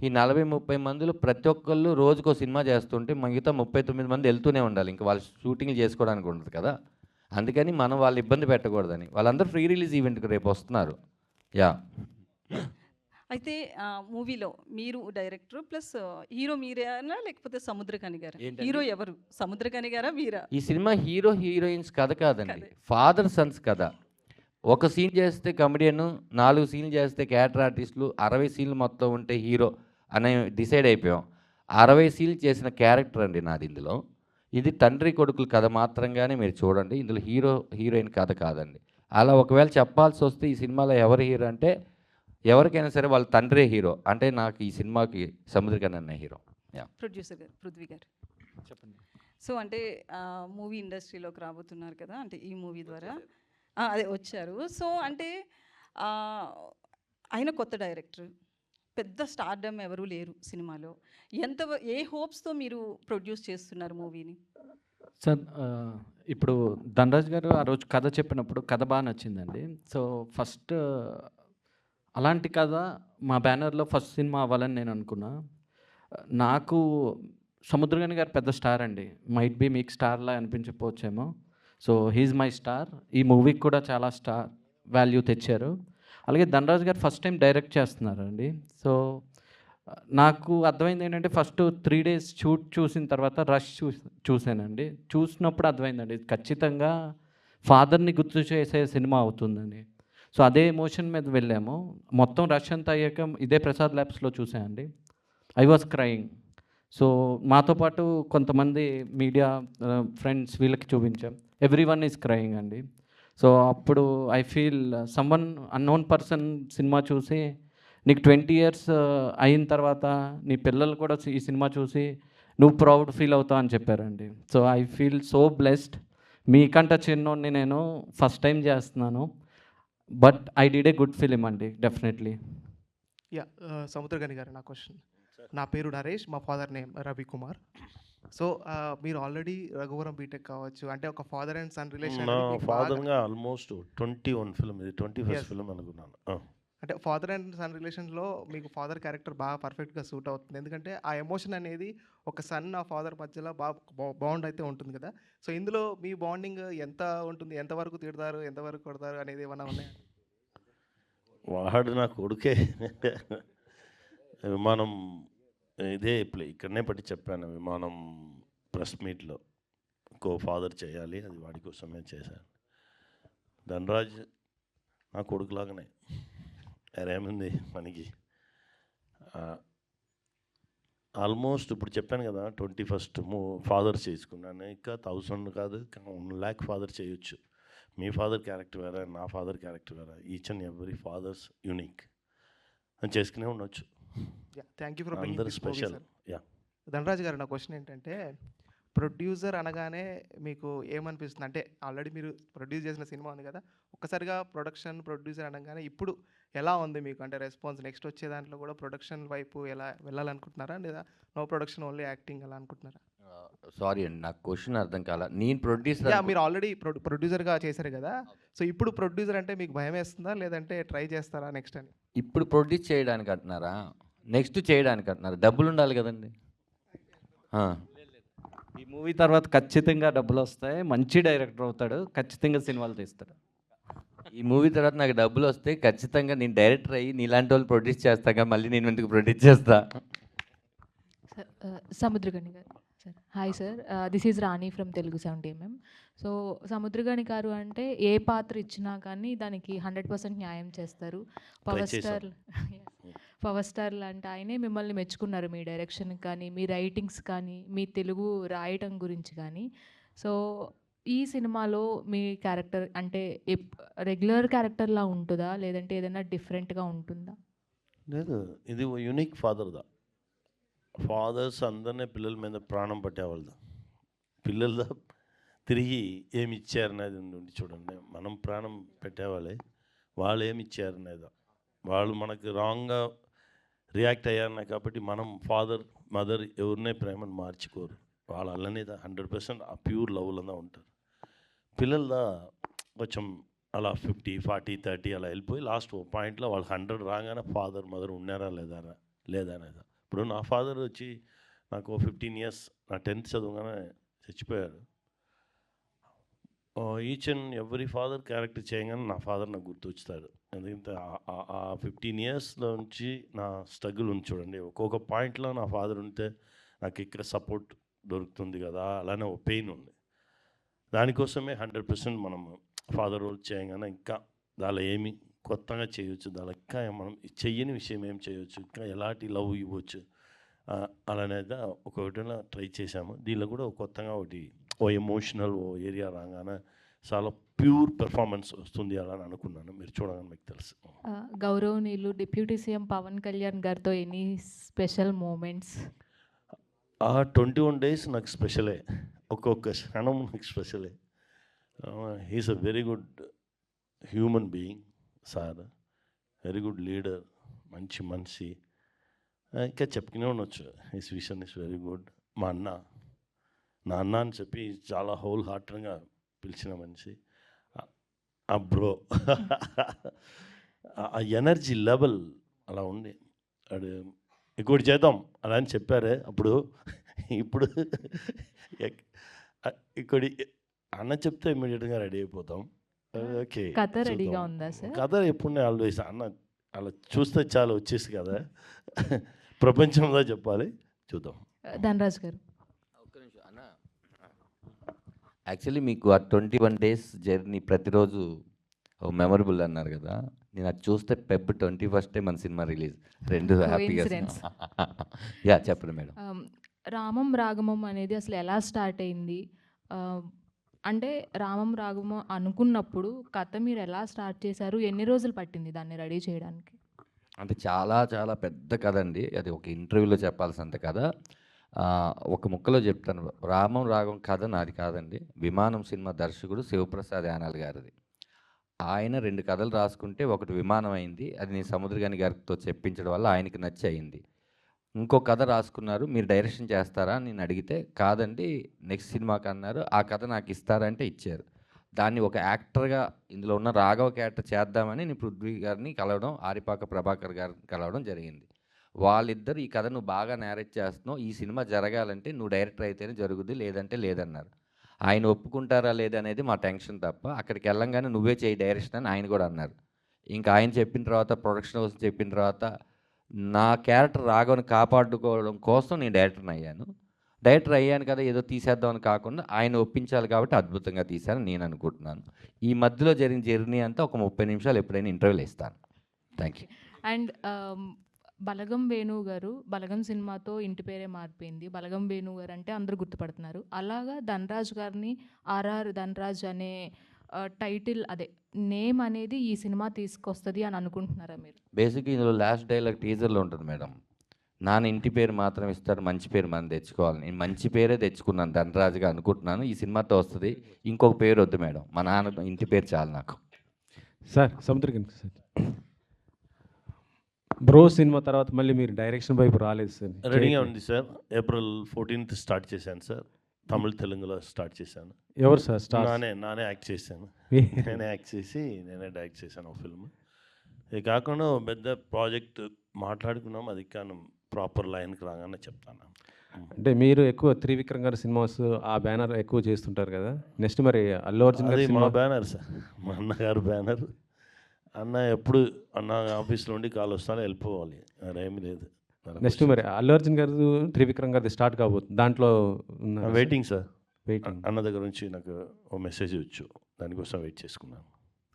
ఈ 40-30 మందిలో ప్రతి ఒక్కళ్ళు రోజుకో సినిమా చేస్తుంటే మిగతా 39 మంది వెళ్తూనే ఉండాలి. ఇంకా వాళ్ళు షూటింగ్లు చేసుకోవడానికి ఉండదు కదా. అందుకని మనం వాళ్ళు ఇబ్బంది పెట్టకూడదని వాళ్ళందరూ ఫ్రీ రిలీజ్ ఈవెంట్కి రేపు వస్తున్నారు. యా. అయితే మూవీలో మీరు డైరెక్టర్ ప్లస్ హీరో మీరేనా లేకపోతే సముద్రకని గారా? ఏంటండి? హీరో ఎవరు? సముద్రకని గారా మీరా? ఈ సినిమా హీరో హీరోయిన్స్ కథ కాదండి, కథే. ఫాదర్ సన్స్ కథ. ఒక సీన్ చేస్తే కమెడియన్, 4 సీన్లు చేస్తే క్యారెక్టర్ ఆర్టిస్టులు, 60 సీన్లు మొత్తం ఉంటే హీరో అనే డిసైడ్ అయిపోయాం. 60 సీన్లు చేసిన క్యారెక్టర్ అండి నాది ఇందులో. ఇది తండ్రి కొడుకుల కథ మాత్రంగానే మీరు చూడండి, ఇందులో హీరో హీరోయిన్ కథ కాదండి. అలా ఒకవేళ చెప్పాల్సి వస్తే ఈ సినిమాలో ఎవరు హీరో అంటే ఎవరికైనా సరే వాళ్ళ తండ్రే హీరో. అంటే నాకు ఈ సినిమాకి సముద్రకని అన్న హీరో. ప్రొడ్యూసర్ గారు, పృథ్వీ గారు చెప్పండి. సో అంటే మూవీ ఇండస్ట్రీలోకి రాబోతున్నారు కదా, అంటే ఈ మూవీ ద్వారా అదే వచ్చారు. సో అంటే ఆ, ఆయన కొత్త డైరెక్టర్, పెద్ద స్టార్డమ్ ఎవరూ లేరు సినిమాలో. ఏ హోప్స్తో మీరు ప్రొడ్యూస్ చేస్తున్నారు మూవీని? సార్ ఇప్పుడు ధనరాజ్ గారు ఆ రోజు కథ చెప్పినప్పుడు కథ బాగా నచ్చిందండి. సో ఫస్ట్ అలాంటి కథ మా బ్యానర్లో ఫస్ట్ సినిమా అవ్వాలని నేను అనుకున్నా. నాకు సముద్రగని గారు పెద్ద స్టార్ అండి, మైట్ బీ మీకు స్టార్లా అనిపించకపోవచ్చేమో. So he's my star. ఈ మూవీకి కూడా చాలా స్టార్ వాల్యూ తెచ్చారు. అలాగే ధనరాజ్ గారు ఫస్ట్ టైం డైరెక్ట్ చేస్తున్నారండి. సో నాకు అర్థమైంది ఏంటంటే ఫస్ట్ 3 days షూట్ చూసిన తర్వాత రష్ చూశానండి. చూసినప్పుడు అర్థమైందండి ఇది ఖచ్చితంగా ఫాదర్ని గుర్తు చేసే సినిమా అవుతుందని. సో అదే ఎమోషన్ మీద వెళ్ళాము. మొత్తం రష్ అంతా అయ్యాక ఇదే ప్రసాద్ ల్యాబ్స్లో చూసానండి. I was crying. సో మాతో పాటు కొంతమంది మీడియా ఫ్రెండ్స్ వీళ్ళకి చూపించాం. ఎవ్రీ వన్ ఈజ్ క్రయింగ్ అండి. సో అప్పుడు I feel someone unknown person cinema చూసి నీకు 20 years అయిన తర్వాత నీ పిల్లలు కూడా ఈ సినిమా చూసి నువ్వు ప్రౌడ్ ఫీల్ అవుతావు అని చెప్పారండి. So I feel so blessed. మీకంట చిన్నోడిని నేను ఫస్ట్ టైం చేస్తున్నాను, but I did a good film అండి డెఫినెట్లీ. యా సముద్రగని గారు, నా క్వశ్చన్. నా పేరు నరేష్, మా ఫాదర్ నేమ్ రవికుమార్. సో మీరు ఆల్రెడీ రఘువరం బీటెక్ కావచ్చు, అంటే ఒక ఫాదర్ అండ్ సన్ రిలేషన్. నా ఫాదర్గా ఆల్మోస్ట్ 21 ఫిల్మ్, ఇది 21st Yes. ఫిల్మ్ అనుకున్నాను. అంటే ఫాదర్ అండ్ సన్ రిలేషన్లో మీకు ఫాదర్ క్యారెక్టర్ బాగా పర్ఫెక్ట్గా సూట్ అవుతుంది. ఎందుకంటే ఆ ఎమోషన్ అనేది ఒక సన్ ఆ ఫాదర్ మధ్యలో బాండ్ అయితే ఉంటుంది కదా. సో ఇందులో మీ బాండింగ్ ఎంత ఉంటుంది, ఎంతవరకు తిడతారు, ఎంతవరకు కొడతారు అనేది ఏమైనా ఉన్నాయా? వాడు నా కొడుకే. విమానం ఇదే ఇక్కడనే పట్టి చెప్పాను, విమానం ప్రెస్ మీట్లో ఫాదర్ చేయాలి, అది వాడి కోసమే చేశాను. ధనరాజ్ నా కొడుకులాగానే, ఏముంది మనకి. ఆల్మోస్ట్ ఇప్పుడు చెప్పాను కదా 21st ఫాదర్ చేసుకున్నాను. ఇంకా 1000 కాదు 1 lakh ఫాదర్ చేయొచ్చు. మీ ఫాదర్ క్యారెక్టర్ వేరే, నా ఫాదర్ క్యారెక్టర్ వేరే. Each and every fathers unique అని చేసుకునే ఉండొచ్చు. థ్యాంక్ యూ ఫర్ అందరు స్పెషల్. యా ధనరాజ్ గారు, నా క్వశ్చన్ ఏంటంటే ప్రొడ్యూసర్ అనగానే మీకు ఏమనిపిస్తుంది? అంటే ఆల్రెడీ మీరు ప్రొడ్యూస్ చేసిన సినిమా ఉంది కదా, ఒక్కసారిగా ప్రొడ్యూసర్ అనగానే ఇప్పుడు ఎలా ఉంది మీకు? అంటే రెస్పాన్స్ నెక్స్ట్ వచ్చే దాంట్లో కూడా ప్రొడక్షన్ వైపు ఎలా వెళ్ళాలనుకుంటున్నారా, లేదా నో ప్రొడక్షన్ ఓన్లీ యాక్టింగ్ అలా అనుకుంటున్నారా? సారీ అండి, నాకు క్వశ్చన్ అర్థం కాల. నేను ప్రొడ్యూసర్, మీరు ఆల్రెడీ ప్రొడ్యూసర్గా చేశారు కదా, సో ఇప్పుడు ప్రొడ్యూసర్ అంటే మీకు భయం వేస్తుందా, లేదంటే ట్రై చేస్తారా నెక్స్ట్ అని? ఇప్పుడు ప్రొడ్యూస్ చేయడానికి అంటున్నారా, నెక్స్ట్ చేయడానికి అంటున్నారా? డబ్బులు ఉండాలి కదండి. ఈ మూవీ తర్వాత ఖచ్చితంగా డబ్బులు వస్తాయి, మంచి డైరెక్టర్ అవుతాడు, ఖచ్చితంగా సినిమాలు తీస్తాడు. ఈ మూవీ తర్వాత నాకు డబ్బులు వస్తే ఖచ్చితంగా నేను డైరెక్టర్ అయ్యి నీలాంటి వాళ్ళు ప్రొడ్యూస్ చేస్తాగా, మళ్ళీ నేను ఎందుకు ప్రొడ్యూస్ చేస్తా? సముద్రగని గారు sir, hi sir, this is Rani from Telugu 70mm. So Samuthirakani గారు అంటే ఏ పాత్ర ఇచ్చినా కానీ దానికి 100% న్యాయం చేస్తారు. పవర్ స్టార్ లాంటి ఆయనే మిమ్మల్ని మెచ్చుకున్నారు, మీ డైరెక్షన్ కానీ, మీ రైటింగ్స్ కానీ, మీ తెలుగు రాయటం గురించి కానీ. సో ఈ సినిమాలో మీ క్యారెక్టర్ అంటే రెగ్యులర్ క్యారెక్టర్లా ఉంటుందా, లేదంటే ఏదైనా డిఫరెంట్గా ఉంటుందా? లేదు, ఇది యూనిక్ ఫాదర్దా. ఫాదర్స్ అందరినీ పిల్లల మీద ప్రాణం పట్టేవాళ్ళదా, పిల్లలదా తిరిగి ఏమి ఇచ్చారనేది ఉంది చూడండి. మనం ప్రాణం పెట్టేవాళ్ళే, వాళ్ళు ఏమి ఇచ్చారనేదా. వాళ్ళు మనకి రాంగ్గా రియాక్ట్ అయ్యారనే కాబట్టి మనం ఫాదర్ మదర్ ఎవరినే ప్రేమను మార్చుకోరు, వాళ్ళ అల్లనే 100% ఆ ప్యూర్ లవ్లోనే ఉంటారు. పిల్లలదా కొంచెం అలా 50, 40, 30 అలా వెళ్ళిపోయి లాస్ట్ పాయింట్లో వాళ్ళు 100 రాగానే ఫాదర్ మదర్ ఉన్నారా లేదా అనేదా. ఇప్పుడు నా ఫాదర్ వచ్చి నాకు 15 years, నా 10th చదవగానే చచ్చిపోయారు. Each and every father character చేయగానే నా ఫాదర్ నాకు గుర్తొచ్చుతాడు. ఎందుకంటే ఆ 15 ఇయర్స్లో నుంచి నా స్ట్రగుల్ ఉంది చూడండి. ఒక్కొక్క పాయింట్లో నా ఫాదర్ ఉంటే నాకు ఇక్కడ సపోర్ట్ దొరుకుతుంది కదా, అలానే ఒక పెయిన్ ఉంది. దానికోసమే 100% మనం ఫాదర్ రోల్ చేయగానే ఇంకా దానిలో ఏమి కొత్తగా చేయొచ్చు, దానిలో ఇంకా మనం చెయ్యని విషయం ఏం చేయొచ్చు, ఇంకా ఎలాంటి లవ్ ఇవ్వచ్చు అలానేది ఒకటిలో ట్రై చేశాము. దీనిలో కూడా కొత్తగా ఒకటి ఓ ఎమోషనల్ ఓ ఏరియా రాగానే చాలా ప్యూర్ పెర్ఫార్మెన్స్ వస్తుంది అలా అని అనుకున్నాను. మీరు చూడగానే మీకు తెలుసు. గౌరవనీయులు డిప్యూటీ సీఎం పవన్ కళ్యాణ్ గారితో ఎనీ స్పెషల్ మూమెంట్స్? ఆ 21 days నాకు స్పెషలే, ఒక్కొక్క క్షణం నాకు స్పెషలే. He's a very good human being sir, very good leader, మంచి మనిషి. ఇంకా చెప్పుకునే ఉండొచ్చు. His vision is very good. మా అన్న, నా అన్న అని చెప్పి చాలా హోల్ హార్టెడ్గా పిలిచిన మనిషి. ఆ బ్రో ఆ ఎనర్జీ లెవెల్ అలా ఉంది. అది ఇంకోటి చేద్దాం అలా అని చెప్పారే అప్పుడు. ఇప్పుడు ఇంకోటి అన్న చెప్తే ఇమీడియట్గా రెడీ అయిపోతాం. ఓకే, కథ రెడీగా ఉందా సార్? కథ ఎప్పుడు ఆల్వేస్ అన్న అలా చూస్తే చాలా వచ్చేసి కదా, ప్రపంచంలో చెప్పాలి, చూద్దాం. ధనరాజ్ గారు, ఒక్క నిమిషం అన్న. యాక్చువల్లీ మీకు ఆ 21 days జర్నీ ప్రతిరోజు మెమరబుల్ అన్నారు కదా, నేను అది చూస్తే Feb 21 మన సినిమా రిలీజ్, రెండు హ్యాపీగా. యా చెప్పండి మేడం. రామం రాగమం అనేది అసలు ఎలా స్టార్ట్ అయింది? అంటే రామం రాగమం అనుకున్నప్పుడు కథ మీరు ఎలా స్టార్ట్ చేశారు? ఎన్ని రోజులు పట్టింది దాన్ని రెడీ చేయడానికి? అంటే చాలా చాలా పెద్ద కథ అండి, అది ఒక ఇంటర్వ్యూలో చెప్పాల్సినంత కథ. ఒక ముక్కలో చెప్తాను. రామం రాగం కథ నాది కాదండి, విమానం సినిమా దర్శకుడు శివప్రసాద్ యానాల్ గారిది. ఆయన 2 కథలు రాసుకుంటే ఒకటి విమానం అయింది, అది నేను సముద్రగాని గారితో చెప్పించడం వల్ల ఆయనకి నచ్చి అయింది. ఇంకో కథ రాసుకున్నారు, మీరు డైరెక్షన్ చేస్తారా అని నేను అడిగితే కాదండి నెక్స్ట్ సినిమాకి అన్నారు. ఆ కథ నాకు ఇస్తారంటే ఇచ్చారు. దాన్ని ఒక యాక్టర్గా ఇందులో ఉన్న రాఘవ క్యారెక్టర్ చేద్దామని నేను పృథ్వీ గారిని కలవడం, ఆరిపాక ప్రభాకర్ గారిని కలవడం జరిగింది. వాళ్ళిద్దరు ఈ కథ నువ్వు బాగా నేరేట్ చేస్తున్నావు, ఈ సినిమా జరగాలంటే నువ్వు డైరెక్టర్ అయితేనే జరుగుద్ది, లేదంటే లేదన్నారు. ఆయన ఒప్పుకుంటారా లేదనేది మా టెన్షన్ తప్ప, అక్కడికి వెళ్ళంగానే నువ్వే చేయి డైరెక్షన్ అని ఆయన కూడా అన్నారు. ఇంకా ఆయన చెప్పిన తర్వాత ప్రొడక్షన్ హౌస్ చెప్పిన తర్వాత నా క్యారెక్టర్ రాఘవని కాపాడుకోవడం కోసం నేను డైరెక్టర్ని అయ్యాను. డైరెక్టర్ అయ్యాను కదా ఏదో తీసేద్దామని కాకుండా ఆయన ఒప్పించాలి కాబట్టి అద్భుతంగా తీశాను నేను అనుకుంటున్నాను. ఈ మధ్యలో జరిగిన జర్నీ అంతా ఒక 30 నిమిషాలు ఎప్పుడైనా ఇంటర్వ్యూలు ఇస్తాను. Thank you. అండ్ బలగం వేణు గారు, బలగం సినిమాతో ఇంటి పేరే మారిపోయింది. బలగం వేణు గారు అంటే అందరూ గుర్తుపడుతున్నారు. అలాగా ధనరాజ్ గారిని ఆర్ఆర్ ధనరాజ్ అనే టైటిల్, అదే నేమ్ అనేది ఈ సినిమా తీసుకొస్తుంది అని అనుకుంటున్నారా మీరు? బేసిక్గా ఇందులో లాస్ట్ డైలాగ్ టీజర్లో ఉంటుంది మేడం, నాన్న ఇంటి పేరు మాత్రం ఇస్తాడు, మంచి పేరు మనం తెచ్చుకోవాలి. నేను మంచి పేరే తెచ్చుకున్నాను ధనరాజుగా అనుకుంటున్నాను. ఈ సినిమాతో వస్తుంది, ఇంకొక పేరు వద్దు మేడం, మా నాన్న ఇంటి పేరు చాలు నాకు. సార్ సముద్రగన్ సార్, బ్రో సినిమా తర్వాత మళ్ళీ మీరు డైరెక్షన్ వైపు రాలేదు సార్? రెడీగా ఉంది సార్. April 14th స్టార్ట్ చేశాను సార్, తమిళ తెలుగులో స్టార్ట్ చేశాను. ఎవరు సార్ స్టార్? నానే యాక్ట్ చేశాను. నేనే యాక్ట్ చేసి నేనే డైరెక్ట్ చేశాను ఒక ఫిల్మ్. ఇది కాకుండా పెద్ద ప్రాజెక్ట్ మాట్లాడుకున్నాం, అది కానీ ప్రాపర్ లైన్కి రాగానే చెప్తాను. అంటే మీరు ఎక్కువ త్రివిక్రమ్ గారి సినిమాస్ ఆ బ్యానర్ ఎక్కువ చేస్తుంటారు కదా, నెక్స్ట్ మరి అల్లు అర్జున్ గారి మా బ్యానర్ సార్, మా అన్నగారు బ్యానర్. అన్న ఎప్పుడు అన్న ఆఫీస్లో ఉండి కాల్ వస్తానే వెళ్ళిపోవాలి, అదేమీ లేదు. నెక్స్ట్ మరి అల్లు అర్జున్ గారు త్రివిక్రమ్ గారిది స్టార్ట్ కాబోతుంది, దాంట్లో వెయిటింగ్ సార్. వెయిటింగ్. అన్న దగ్గర నుంచి నాకు ఓ మెసేజ్ వచ్చు, దానికోసం వెయిట్ చేసుకున్నాను.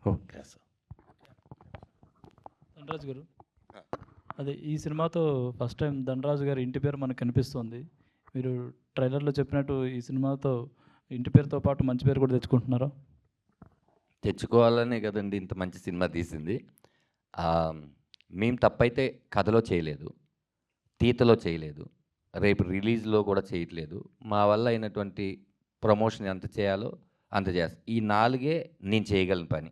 Okay sir. ధనరాజ్ గారు, అదే ఈ సినిమాతో ఫస్ట్ టైం ధనరాజు గారి ఇంటి పేరు మనకు కనిపిస్తుంది. మీరు ట్రైలర్లో చెప్పినట్టు ఈ సినిమాతో ఇంటి పేరుతో పాటు మంచి పేరు కూడా తెచ్చుకుంటున్నారా? తెచ్చుకోవాలనే కదండి ఇంత మంచి సినిమా తీసింది. మేము తప్పైతే కథలో చేయలేదు, తీతలో చేయలేదు, రేపు రిలీజ్లో కూడా చేయట్లేదు. మా వల్ల అయినటువంటి ప్రమోషన్ ఎంత చేయాలో అంత చేస్తాను. ఈ 4 నేను చేయగలను పని.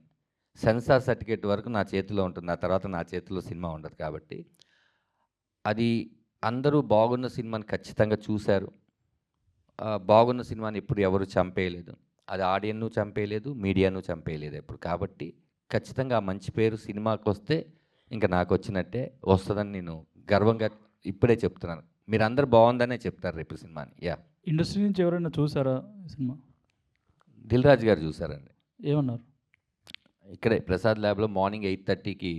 సెన్సార్ సర్టిఫికేట్ వరకు నా చేతిలో ఉంటుంది, ఆ తర్వాత నా చేతిలో సినిమా ఉండదు. కాబట్టి అది అందరూ బాగున్న సినిమాని ఖచ్చితంగా చూశారు. బాగున్న సినిమాని ఎప్పుడు ఎవరు చంపేయలేదు, అది ఆడియన్ను చంపేయలేదు, మీడియాను చంపేయలేదు ఎప్పుడు. కాబట్టి ఖచ్చితంగా ఆ మంచి పేరు సినిమాకి వస్తే ఇంకా నాకు వచ్చినట్టే వస్తుందని నేను గర్వంగా ఇప్పుడే చెప్తున్నాను. మీరు అందరు బాగుందనే చెప్తారు రేపు సినిమాని. యా, ఇండస్ట్రీ నుంచి ఎవరైనా చూసారా ఈ సినిమా? దిల్ రాజు గారు చూసారండి. ఏమన్నారు? ఇక్కడే ప్రసాద్ ల్యాబ్లో మార్నింగ్ 8:30కి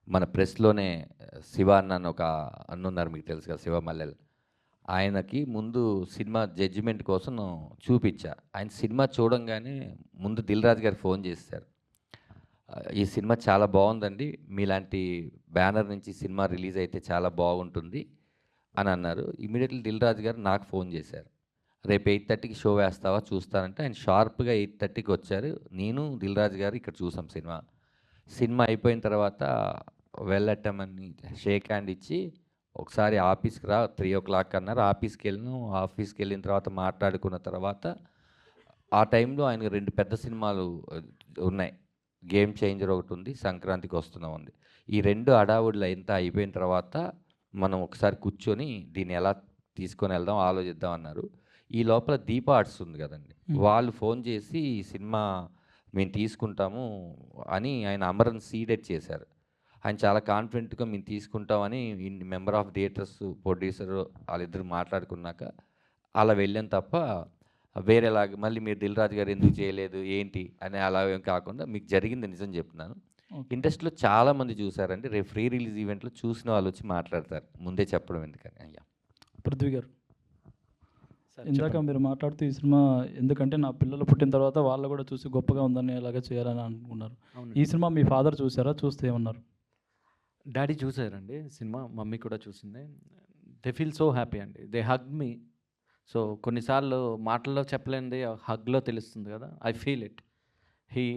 మన ప్రెస్లోనే శివ అన్న ఒక అన్న ఉన్నారు, మీకు తెలుసు కదా, శివ మల్లెల్. ఆయనకి ముందు సినిమా జడ్జిమెంట్ కోసం చూపించా. ఆయన సినిమా చూడంగానే ముందు దిల్ రాజు గారు ఫోన్ చేశారు, ఈ సినిమా చాలా బాగుందండి, మీలాంటి బ్యానర్ నుంచి సినిమా రిలీజ్ అయితే చాలా బాగుంటుంది అని అన్నారు. ఇమీడియట్లీ దిల్ రాజు గారు నాకు ఫోన్ చేశారు, రేపు 8:30కి షో వేస్తావా చూస్తానంటే ఆయన షార్ప్గా 8:30కి వచ్చారు. నేను దిల్ రాజు గారు ఇక్కడ చూసాం సినిమా అయిపోయిన తర్వాత వెళ్ళటమని షేక్ హ్యాండ్ ఇచ్చి ఒకసారి ఆఫీస్కి రా 3 o'clock అన్నారు. ఆఫీస్కి వెళ్ళిన తర్వాత మాట్లాడుకున్న తర్వాత ఆ టైంలో ఆయన 2 పెద్ద సినిమాలు ఉన్నాయి, గేమ్ చేంజర్ ఒకటి ఉంది, సంక్రాంతికి వస్తున్నాం ఉంది. ఈ 2 హడావుడిలో ఎంత అయిపోయిన తర్వాత మనం ఒకసారి కూర్చొని దీన్ని ఎలా తీసుకొని వెళ్దాం ఆలోచిద్దాం అన్నారు. ఈ లోపల దీప ఆర్ట్స్ ఉంది కదండి, వాళ్ళు ఫోన్ చేసి ఈ సినిమా మేము తీసుకుంటాము అని ఆయన అమరన్ సీడెడ్ చేశారు. ఆయన చాలా కాన్ఫిడెంట్గా మేము తీసుకుంటామని మెంబర్ ఆఫ్ థియేటర్స్ ప్రొడ్యూసర్ వాళ్ళిద్దరు మాట్లాడుకున్నాక అలా వెళ్ళాను తప్ప వేరేలాగా మళ్ళీ మీరు దిల్ రాజు గారు ఎందుకు చేయలేదు ఏంటి అని అలా ఏం కాకుండా మీకు జరిగింది నిజం చెప్తున్నాను. ఇండస్ట్రీలో చాలామంది చూసారండి, రేపు ఫ్రీ రిలీజ్ ఈవెంట్లో చూసిన వాళ్ళు వచ్చి మాట్లాడతారు, ముందే చెప్పడం ఎందుకని. అయ్యా పృథ్వీ గారు, ఇందాక మీరు మాట్లాడుతూ ఈ సినిమా ఎందుకంటే నా పిల్లలు పుట్టిన తర్వాత వాళ్ళు కూడా చూసి గొప్పగా ఉందని అలాగే చేయాలని అనుకున్నారు. ఈ సినిమా మీ ఫాదర్ చూసారా? చూస్తే ఏమన్నారు? డాడీ చూసారండి సినిమా, మమ్మీ కూడా చూసింది. దే ఫీల్ సో హ్యాపీ అండి, దే హగ్ మీ. సో కొన్నిసార్లు మాటల్లో చెప్పలేనిది హగ్లో తెలుస్తుంది కదా, I feel it.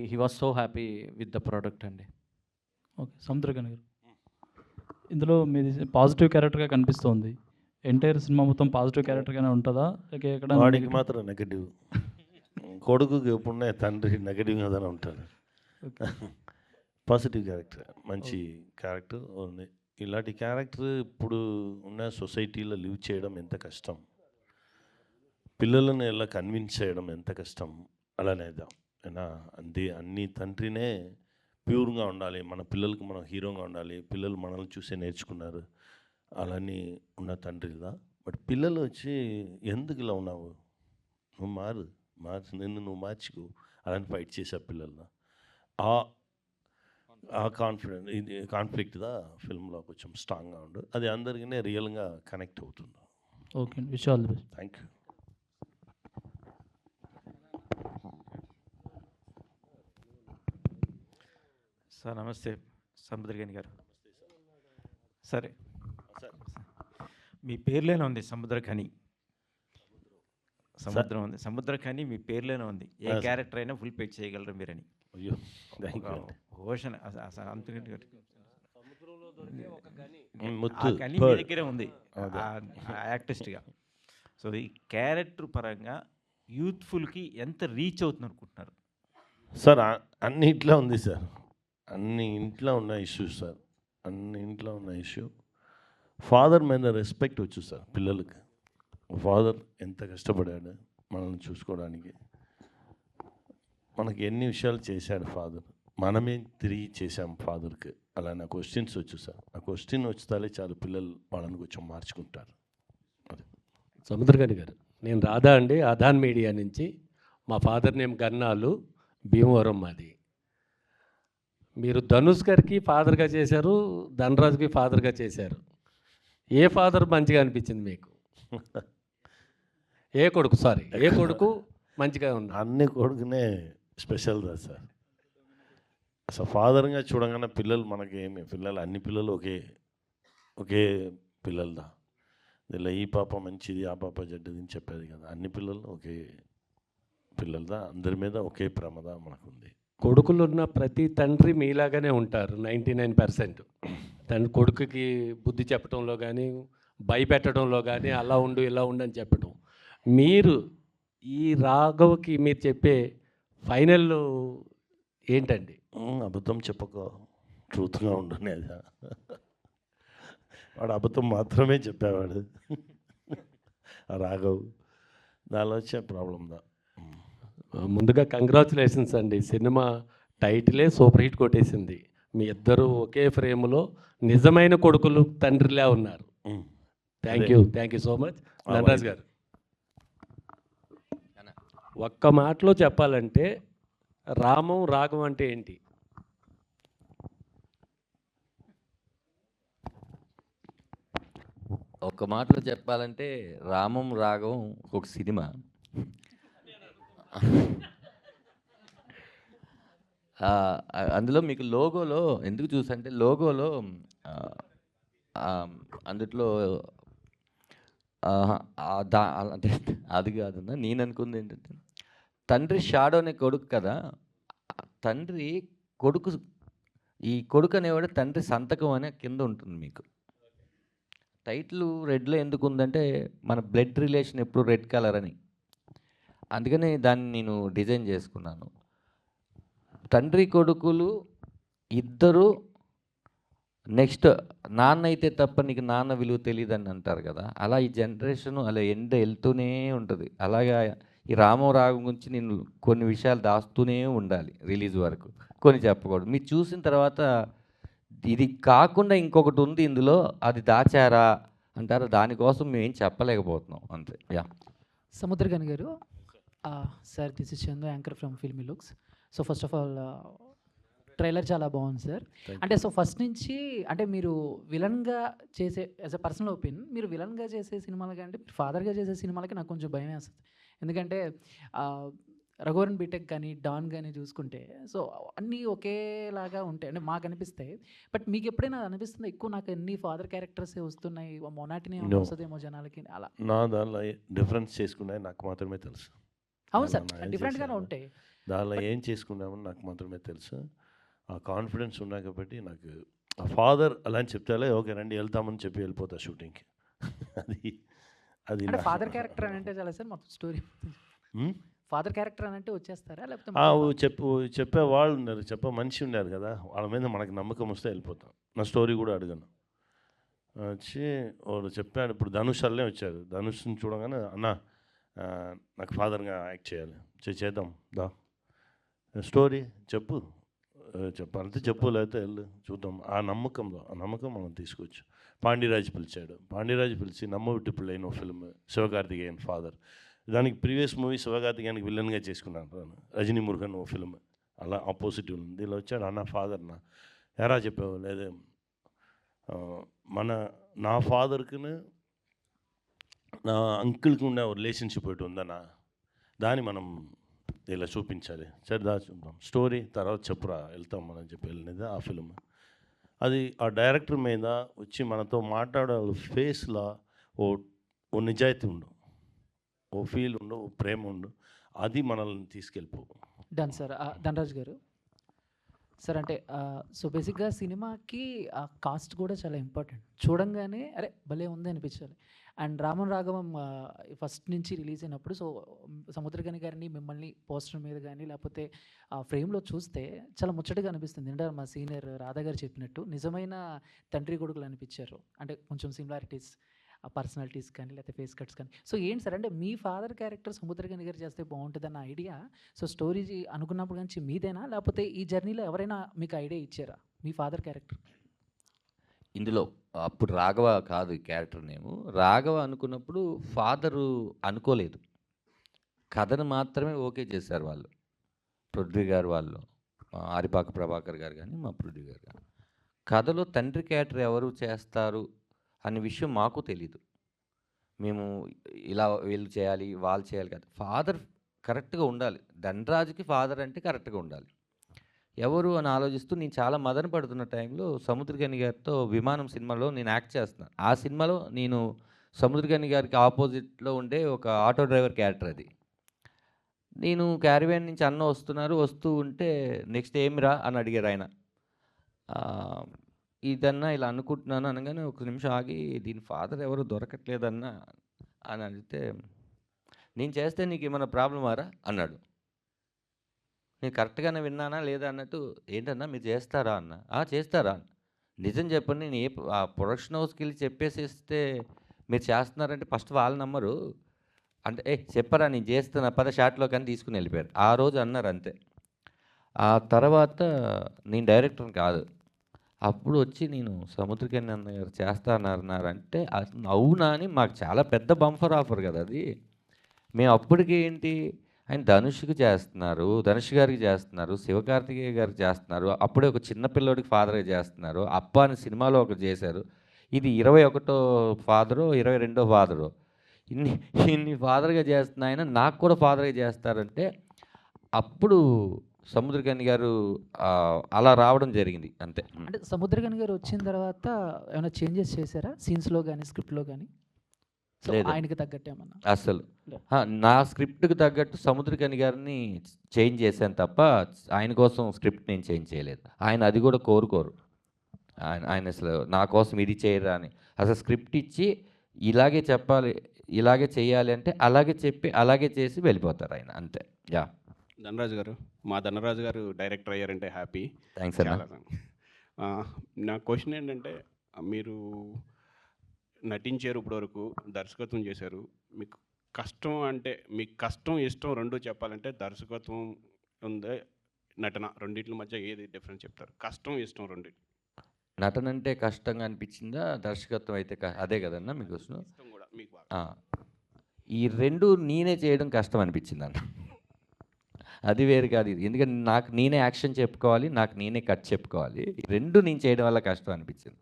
He was so happy with the product అండి. ఓకే, సముద్రకని గారు, ఇందులో మీది పాజిటివ్ క్యారెక్టర్గా కనిపిస్తోంది. ఎంటైర్ సినిమా మొత్తం పాజిటివ్ క్యారెక్టర్గానే ఉంటుందా లేక ఎక్కడ? వాడికి మాత్రం నెగటివ్, కొడుకుకి ఎప్పుడున్నా తండ్రి నెగటివ్ గానే ఉంటాడు. పాజిటివ్ క్యారెక్టర్, మంచి క్యారెక్టర్ ఉంది. ఇలాంటి క్యారెక్టర్ ఇప్పుడు ఉన్న సొసైటీలో లివ్ చేయడం ఎంత కష్టం, పిల్లలను ఎలా కన్విన్స్ చేయడం ఎంత కష్టం. అలానే అన్ని తండ్రినే ప్యూర్గా ఉండాలి, మన పిల్లలకి మనం హీరోగా ఉండాలి, పిల్లలు మనల్ని చూసే నేర్చుకున్నారు అలాని ఉన్న తండ్రిదా. బట్ పిల్లలు వచ్చి ఎందుకు ఇలా ఉన్నావు, నువ్వు మార్చు నిన్ను నువ్వు మార్చుకో అలాని ఫైట్ చేసే పిల్లలు. ఆ కాన్ఫ్లిక్ట్దా ఫిల్మ్లో కొంచెం స్ట్రాంగ్గా ఉండు, అది అందరికీ రియల్గా కనెక్ట్ అవుతుంది. Okay, wish all the best. Thank you. Sir నమస్తే, సముద్రగని గారు. సరే, మీ పేర్లోనే ఉంది సముద్రఖని, సముద్రం ఉంది, సముద్రఖని మీ పేర్లోనే ఉంది. ఏ క్యారెక్టర్ అయినా ఫుల్ పేజ్ చేయగలరు మీరని. అయ్యో ఓషన్ కని మీ దగ్గరే ఉంది యాక్టిస్ట్గా. సో ఈ క్యారెక్టర్ పరంగా యూత్ఫుల్కి ఎంత రీచ్ అవుతుంది అనుకుంటున్నారు? సార్ అన్నింట్లో ఉంది సార్, అన్ని ఇంట్లో ఉన్న ఇష్యూ సార్, అన్ని ఇంట్లో ఉన్న ఇష్యూ. ఫాదర్ మీద రెస్పెక్ట్ వచ్చు సార్ పిల్లలకి. ఫాదర్ ఎంత కష్టపడాడు మనల్ని చూసుకోవడానికి, మనకి ఎన్ని విషయాలు చేశాడు ఫాదర్, మనమే తిరిగి చేసాం ఫాదర్కి. అలా నా క్వశ్చన్స్ వచ్చు సార్, ఆ క్వశ్చన్ వచ్చితే చాలు పిల్లలు వాళ్ళని కొంచెం మార్చుకుంటారు. అదే సముద్రగని గారు, నేను రాధా అండి, ఆధాన్ మీడియా నుంచి. మా ఫాదర్ నేమ్ గన్నాలు, భీమవరం మాది. మీరు ధనుష్ గారికి ఫాదర్గా చేశారు, ధనరాజుకి ఫాదర్గా చేశారు. ఏ ఫాదర్ మంచిగా అనిపించింది మీకు? ఏ కొడుకు మంచిగా ఉంది? అన్ని కొడుకునే స్పెషల్ దా సార్. అసలు ఫాదర్గా చూడగానే పిల్లలు మనకి పిల్లలు అన్ని పిల్లలు ఒకే పిల్లలదా. ఇలా ఈ పాప మంచిది ఆ పాప చెడ్డది అని చెప్పేది కదా, అన్ని పిల్లలు ఒకే పిల్లలదా, అందరి మీద ఒకే ప్రేమదా మనకుంది. కొడుకులు ఉన్న ప్రతి తండ్రి మీలాగానే ఉంటారు 99%. తన కొడుకుకి బుద్ధి చెప్పడంలో కానీ, భయపెట్టడంలో కానీ, అలా ఉండు ఇలా ఉండు అని చెప్పడం. మీరు ఈ రాఘవ్కి మీరు చెప్పే ఫైనల్ ఏంటండి? అబద్ధం చెప్పక ట్రూత్గా ఉండనేది. వాడు అబద్ధం మాత్రమే చెప్పేవాడు రాఘవ్, దానిలో వచ్చే ప్రాబ్లందా. ముందుగా కంగ్రాచులేషన్స్ అండి, సినిమా టైటిలే సూపర్ హిట్ కొట్టేసింది. మీ ఇద్దరు ఒకే ఫ్రేమ్లో నిజమైన కొడుకులు తండ్రిలా ఉన్నారు. Thank you so much Dhanraj గారు. ఒక్క మాటలో చెప్పాలంటే రామం రాగం అంటే ఏంటి? ఒక మాటలో చెప్పాలంటే రామం రాగం ఒక సినిమా. అందులో మీకు లోగోలో ఎందుకు చూసంటే లోగోలో అందుట్లో అంటే అది కాదన్నా నేను అనుకుంది ఏంటంటే తండ్రి షాడో అనే కొడుకు కదా, తండ్రి కొడుకు ఈ కొడుకు అనేవాడు తండ్రి సంతకం అనే కింద ఉంటుంది మీకు. టైటిల్ రెడ్లో ఎందుకు ఉందంటే మన బ్లడ్ రిలేషన్ ఎప్పుడు రెడ్ కలర్ అని, అందుకని దాన్ని నేను డిజైన్ చేసుకున్నాను. తండ్రి కొడుకులు ఇద్దరు నెక్స్ట్ నాన్న అయితే తప్ప నీకు నాన్న విలువ తెలియదని అంటారు కదా, అలా ఈ జనరేషన్ అలా వెళ్తూనే ఉంటుంది. అలాగా ఈ రామం రాగం గురించి నేను కొన్ని విషయాలు దాస్తూనే ఉండాలి రిలీజ్ వరకు, కొన్ని చెప్పకూడదు. మీరు చూసిన తర్వాత ఇది కాకుండా ఇంకొకటి ఉంది ఇందులో, అది దాచారా అంటారా, దానికోసం మేము ఏం చెప్పలేకపోతున్నాం అంతే. యా సముద్రగని గారు, sir this is Chandu, anchor from filmy looks. So first of all trailer చాలా బాగుంది సార్. అంటే సో ఫస్ట్ నుంచి అంటే మీరు విలన్గా చేసే యాజ్ అ పర్సనల్ ఒపీనియన్, మీరు విలన్గా చేసే సినిమాలకి అంటే మీరు ఫాదర్గా చేసే సినిమాలకి నాకు కొంచెం భయం వేస్తుంది. ఎందుకంటే రఘువరన్ బీటెక్ కానీ డాన్ కానీ చూసుకుంటే సో అన్నీ ఒకేలాగా ఉంటాయి అంటే మాకు అనిపిస్తాయి. బట్ మీకు ఎప్పుడైనా అనిపిస్తుంది ఎక్కువ నాకు అన్ని ఫాదర్ క్యారెక్టర్సే వస్తున్నాయి, మొనాటిని వస్తుందేమో జనాలకి అలా? నా దానిలో డిఫరెన్స్ చేసుకున్నాయి నాకు మాత్రమే తెలుసు. అవును సార్, డిఫరెంట్గానే ఉంటాయి. దానిలో ఏం చేసుకున్నామని నాకు మాత్రమే తెలుసు. ఆ కాన్ఫిడెన్స్ ఉన్నాయి కాబట్టి నాకు ఆ ఫాదర్ అలా అని చెప్తే ఓకే రండి వెళ్తామని చెప్పి వెళ్ళిపోతా షూటింగ్కి. అది ఫాదర్ క్యారెక్టర్ అని అంటే చాలా సార్ మొత్తం స్టోరీ ఫాదర్ క్యారెక్టర్ అని అంటే వచ్చేస్తారా లేకపోతే చెప్పే వాళ్ళు ఉన్నారు, చెప్పే మనిషి ఉన్నారు కదా, వాళ్ళ మీద మనకు నమ్మకం వస్తే వెళ్ళిపోతాం. నా స్టోరీ కూడా అడిగాను, వచ్చి వాడు చెప్పాడు. ఇప్పుడు ధనుష్ అల్లే వచ్చారు, ధనుష్ని చూడగానే అన్న నాకు ఫాదర్గా యాక్ట్ చేయాలి, చేద్దాం దా స్టోరీ చెప్పు చెప్పాలంటే చెప్పు, లేకపోతే వెళ్ళు చూద్దాం. ఆ నమ్మకం మనం తీసుకోవచ్చు. పాండిరాజ్ పిలిచాడు, పాండిరాజ్ పిలిచి నమ్మవిట్టు పిల్లైన ఫిల్మ్ శివకార్తికేయన్ ఫాదర్, దానికి ప్రీవియస్ మూవీ శివకార్తికేయన్కి విలన్గా చేసుకున్నాను, రజనీ మురుగన్ ఓ ఫిల్మ్, అలా ఆపోజిట్ ఉంది. దీనిలో వచ్చాడు అన్న ఫాదర్నా ఎరా చెప్పావు, లేదే నా ఫాదర్కి నా అంకుల్కి ఉన్న రిలేషన్షిప్ ఒకటి ఉందన్న, దాన్ని మనం ఇలా చూపించాలి. సరే దా చూద్దాం స్టోరీ తర్వాత చెప్పురా వెళ్తాం మనం చెప్పి వెళ్ళినది ఆ ఫిల్మ్. అది ఆ డైరెక్టర్ మీద వచ్చి మనతో మాట్లాడే ఫేస్లో ఓ నిజాయితీ ఉండు, ఓ ఫీల్ ఉండు, ఓ ప్రేమ ఉండు, అది మనల్ని తీసుకెళ్ళిపో. Done sir. ధనరాజ్ గారు సార్, అంటే సో బేసిక్గా సినిమాకి కాస్ట్ కూడా చాలా ఇంపార్టెంట్. చూడంగానే అరే భలే ఉంది అనిపించాలి. అండ్ రామన్ రాఘవం ఫస్ట్ నుంచి రిలీజ్ అయినప్పుడు సో సముద్రగని గారిని మిమ్మల్ని పోస్టర్ మీద కానీ లేకపోతే ఆ ఫ్రేమ్లో చూస్తే చాలా ముచ్చటగా అనిపిస్తుంది. అంటే మా సీనియర్ రాధా గారు చెప్పినట్టు నిజమైన తండ్రి కొడుకులు అనిపించారు. అంటే కొంచెం సిమిలారిటీస్ పర్సనాలిటీస్ కానీ లేకపోతే ఫేస్ కట్స్ కానీ. సో ఏంటి సార్ అంటే మీ ఫాదర్ క్యారెక్టర్ సముద్రగని గారు చేస్తే బాగుంటుందన్న ఐడియా సో స్టోరీ అనుకున్నప్పుడు నుంచి మీదేనా లేకపోతే ఈ జర్నీలో ఎవరైనా మీకు ఐడియా ఇచ్చారా మీ ఫాదర్ క్యారెక్టర్? ఇందులో అప్పుడు రాఘవ కాదు ఈ క్యారెక్టర్ నేము. రాఘవ అనుకున్నప్పుడు ఫాదరు అనుకోలేదు, కథను మాత్రమే ఓకే చేశారు వాళ్ళు, పృథ్వీ గారు వాళ్ళు, ఆరిపాక ప్రభాకర్ గారు కానీ మా పృథ్వీ గారు కానీ. కథలో తండ్రి క్యారెక్టర్ ఎవరు చేస్తారు అనే విషయం మాకు తెలీదు. మేము ఇలా వీళ్ళు చేయాలి వాళ్ళు చేయాలి కదా, ఫాదర్ కరెక్ట్గా ఉండాలి. ధనరాజుకి ఫాదర్ అంటే కరెక్ట్గా ఉండాలి. ఎవరు అని ఆలోచిస్తూ నేను చాలా మదన పడుతున్న టైంలో సముద్రగని గారితో విమానం సినిమాలో నేను యాక్ట్ చేస్తున్నాను. ఆ సినిమాలో నేను సముద్రగని గారికి ఆపోజిట్లో ఉండే ఒక ఆటో డ్రైవర్ క్యారెక్టర్ అది. నేను క్యారివ్యాన్ నుంచి అన్న వస్తూ ఉంటే నెక్స్ట్ ఏమిరా అని అడిగారు ఆయన. ఇదన్నా ఇలా అనుకుంటున్నాను అనగానే ఒక నిమిషం ఆగి దీని ఫాదర్ ఎవరు దొరకట్లేదన్నా అని అడిగితే నేను చేస్తే నీకు ఏమైనా ప్రాబ్లమారా అన్నాడు. నేను కరెక్ట్గానే విన్నానా లేదా అన్నట్టు ఏంటన్నా మీరు చేస్తారా అన్న. చేస్తారా అన్న. నిజం చెప్పండి, నేను ఆ ప్రొడక్షన్ హౌస్కి వెళ్ళి చెప్పేసేస్తే మీరు చేస్తున్నారంటే ఫస్ట్ వాళ్ళు నమ్మరు అంటే చెప్పరా నేను చేస్తున్నా 10 షాట్లో కానీ తీసుకుని వెళ్ళిపోయారు. ఆ రోజు అన్నారు అంతే. ఆ తర్వాత నేను డైరెక్టర్ని కాదు, అప్పుడు వచ్చి నేను సముద్రగని అన్నగారు చేస్తా అన్నారంటే అవునా అని మాకు చాలా పెద్ద బంఫర్ ఆఫర్ కదా అది. మేము అప్పటికి ఏంటి ఆయన ధనుష్కి చేస్తున్నారు, ధనుష్ గారికి చేస్తున్నారు, శివకార్తికేయ గారికి చేస్తున్నారు, అప్పుడే ఒక చిన్న పిల్లోడికి ఫాదర్గా చేస్తున్నారు, అప్ప అని సినిమాలో ఒకటి చేశారు. ఇది 21వ ఫాదరు, 22వ ఫాదరు. ఇన్ని ఫాదర్గా చేస్తున్న ఆయన నాకు కూడా ఫాదర్గా చేస్తారంటే అప్పుడు సముద్రకని గారు అలా రావడం జరిగింది అంతే. అంటే సముద్రకని గారు వచ్చిన తర్వాత ఏమైనా చేంజెస్ చేశారా సీన్స్లో కానీ స్క్రిప్ట్లో కానీ? లేదు ఆయనకి తగ్గట్టు ఏమన్నా? అసలు నా స్క్రిప్ట్కి తగ్గట్టు సముద్రకని గారిని చేంజ్ చేశాను తప్ప ఆయన కోసం స్క్రిప్ట్ నేను చేంజ్ చేయలేదు. ఆయన అది కూడా కోరుకోరు. ఆయన అసలు నా కోసం ఇది చేయరా అని అసలు స్క్రిప్ట్ ఇచ్చి ఇలాగే చెప్పాలి, ఇలాగే చేయాలి అంటే అలాగే చెప్పి అలాగే చేసి వెళ్ళిపోతారు ఆయన అంతే. యా ధనరాజు గారు, మా ధనరాజు గారు డైరెక్టర్ అయ్యారంటే హ్యాపీ. థ్యాంక్స్ అన్న. నా క్వశ్చన్ ఏంటంటే, మీరు నటించారు ఇప్పటివరకు, దర్శకత్వం చేశారు. మీకు కష్టం అంటే మీకు కష్టం ఇష్టం రెండు చెప్పాలంటే దర్శకత్వం ఉందే నటన, రెండింటి మధ్య ఏది డిఫరెన్స్ చెప్తారు? కష్టం ఇష్టం రెండు. నటన అంటే కష్టంగా అనిపించిందా, దర్శకత్వం అయితే అదే కదన్నా మీకు? ఈ రెండు నేనే చేయడం కష్టం అనిపించింది అన్న. అది వేరు కాదు ఇది. ఎందుకంటే నాకు నేనే యాక్షన్ చెప్పుకోవాలి, నాకు నేనే కట్ చెప్పుకోవాలి. ఈ రెండు నేను చేయడం వల్ల కష్టం అనిపించింది.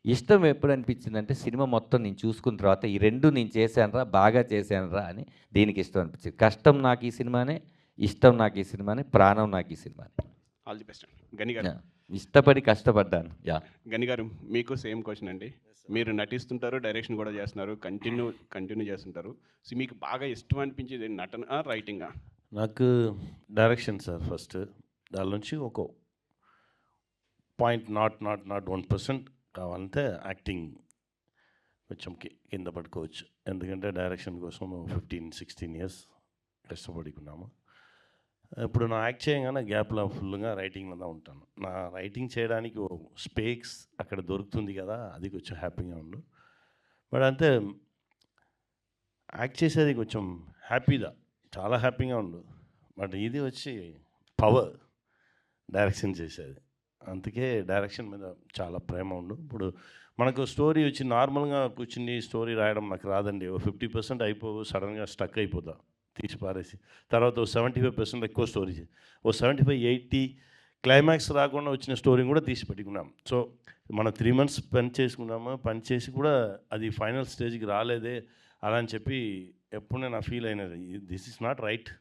ఇష్టం ఎప్పుడు అనిపించింది అంటే సినిమా మొత్తం నేను చూసుకున్న తర్వాత ఈ రెండు నేను చేశానురా, బాగా చేశానురా అని దీనికి ఇష్టం అనిపించింది. కష్టం నాకు ఈ సినిమానే, ఇష్టం నాకు ఈ సినిమానే, ప్రాణం నాకు ఈ సినిమానే. All the best. గని గారు, ఇష్టపడి కష్టపడ్డాను. యా గని గారు, మీకు సేమ్ క్వశ్చన్ అండి. మీరు నటిస్తుంటారు, డైరెక్షన్ కూడా చేస్తున్నారు, కంటిన్యూ చేస్తుంటారు. సో మీకు బాగా ఇష్టం అనిపించేది నటన రైటింగా? నాకు డైరెక్షన్ సార్ ఫస్ట్. దాని నుంచి ఒక పాయింట్ నాట్ 1% కావాలంటే యాక్టింగ్ కొంచెం కింద పడుకోవచ్చు. ఎందుకంటే డైరెక్షన్ కోసం 15-16 ఇయర్స్ కష్టపడుకున్నాము. ఇప్పుడు నా యాక్ట్ చేయగానే గ్యాప్లో ఫుల్గా రైటింగ్లో ఉంటాను. నా రైటింగ్ చేయడానికి ఓ స్పేస్ అక్కడ దొరుకుతుంది కదా, అది కొంచెం హ్యాపీగా ఉండు. బట్ అంతే యాక్ట్ చేసేది కొంచెం హ్యాపీగా, చాలా హ్యాపీగా ఉండు. బట్ ఇది వచ్చి పవర్ డైరెక్షన్ చేసేది. అందుకే డైరెక్షన్ మీద చాలా ప్రేమ ఉండు. ఇప్పుడు మనకు స్టోరీ వచ్చి నార్మల్గా కూర్చుని స్టోరీ రాయడం నాకు రాదండి. ఓ 50% అయిపోవు, సడన్గా స్టక్ అయిపోతా, తీసి పారేసి. తర్వాత ఓ 75% ఎక్కువ స్టోరీ, ఓ 75-80 క్లైమాక్స్ రాకుండా వచ్చిన స్టోరీ కూడా తీసి పెట్టుకున్నాం. సో మనం 3 months పని చేసుకున్నాము, పని చేసి కూడా అది ఫైనల్ స్టేజ్కి రాలేదే అలా అని చెప్పి ఎప్పుడు నేను ఫీల్ అయినది, దిస్ ఇస్ నాట్ రైట్,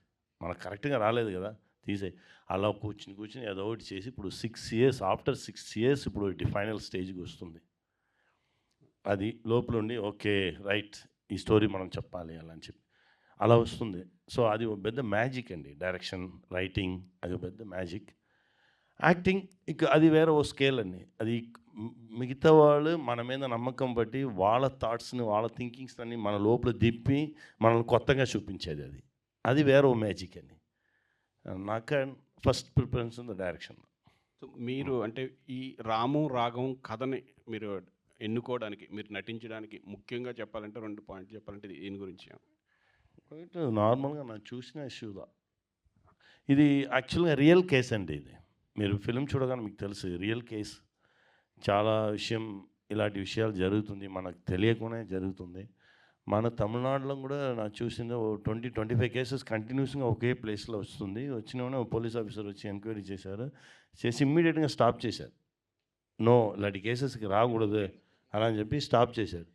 మనకు కరెక్ట్గా రాలేదు కదా, తీసే. అలా కూర్చుని ఏదో ఒకటి చేసి ఇప్పుడు 6 years, ఆఫ్టర్ 6 years ఇప్పుడు ఇటు ఫైనల్ స్టేజ్కి వస్తుంది. అది లోపల ఉండి ఓకే రైట్, ఈ స్టోరీ మనం చెప్పాలి అలా అని చెప్పి అలా వస్తుంది. సో అది ఒక పెద్ద మ్యాజిక్ అండి. డైరెక్షన్, రైటింగ్ అది ఒక పెద్ద మ్యాజిక్. యాక్టింగ్ ఇక అది వేరే ఓ స్కేల్ అండి. అది మిగతా వాళ్ళు మన మీద నమ్మకం బట్టి వాళ్ళ థాట్స్ని, వాళ్ళ థింకింగ్స్ అన్ని మన లోపల దిప్పి మనల్ని కొత్తగా చూపించేది. అది వేరే ఓ మ్యాజిక్ అండి. నాకు ఫస్ట్ ప్రిఫరెన్స్ ఉంది డైరెక్షన్. సో మీరు అంటే ఈ రాము రాఘవం కథని మీరు ఎన్నుకోవడానికి, మీరు నటించడానికి ముఖ్యంగా చెప్పాలంటే 2 పాయింట్లు చెప్పాలంటే దీని గురించి? నార్మల్గా నాకు చూసిన ఇష్యూదా, ఇది యాక్చువల్గా రియల్ కేస్ అండి. ఇది మీరు ఫిలిం చూడగానే మీకు తెలుసు, రియల్ కేస్. చాలా విషయం, ఇలాంటి విషయాలు జరుగుతుంది, మనకు తెలియకుండానే జరుగుతుంది. మన తమిళనాడులో కూడా నాకు చూసింది ఓ 20-25 కేసెస్ కంటిన్యూస్గా ఒకే ప్లేస్లో వస్తుంది. వచ్చిన పోలీస్ ఆఫీసర్ వచ్చి ఎంక్వైరీ చేశారు, చేసి ఇమ్మీడియట్గా స్టాప్ చేశారు. నో, ఇలాంటి కేసెస్కి రాకూడదు అలా అని చెప్పి స్టాప్ చేశారు.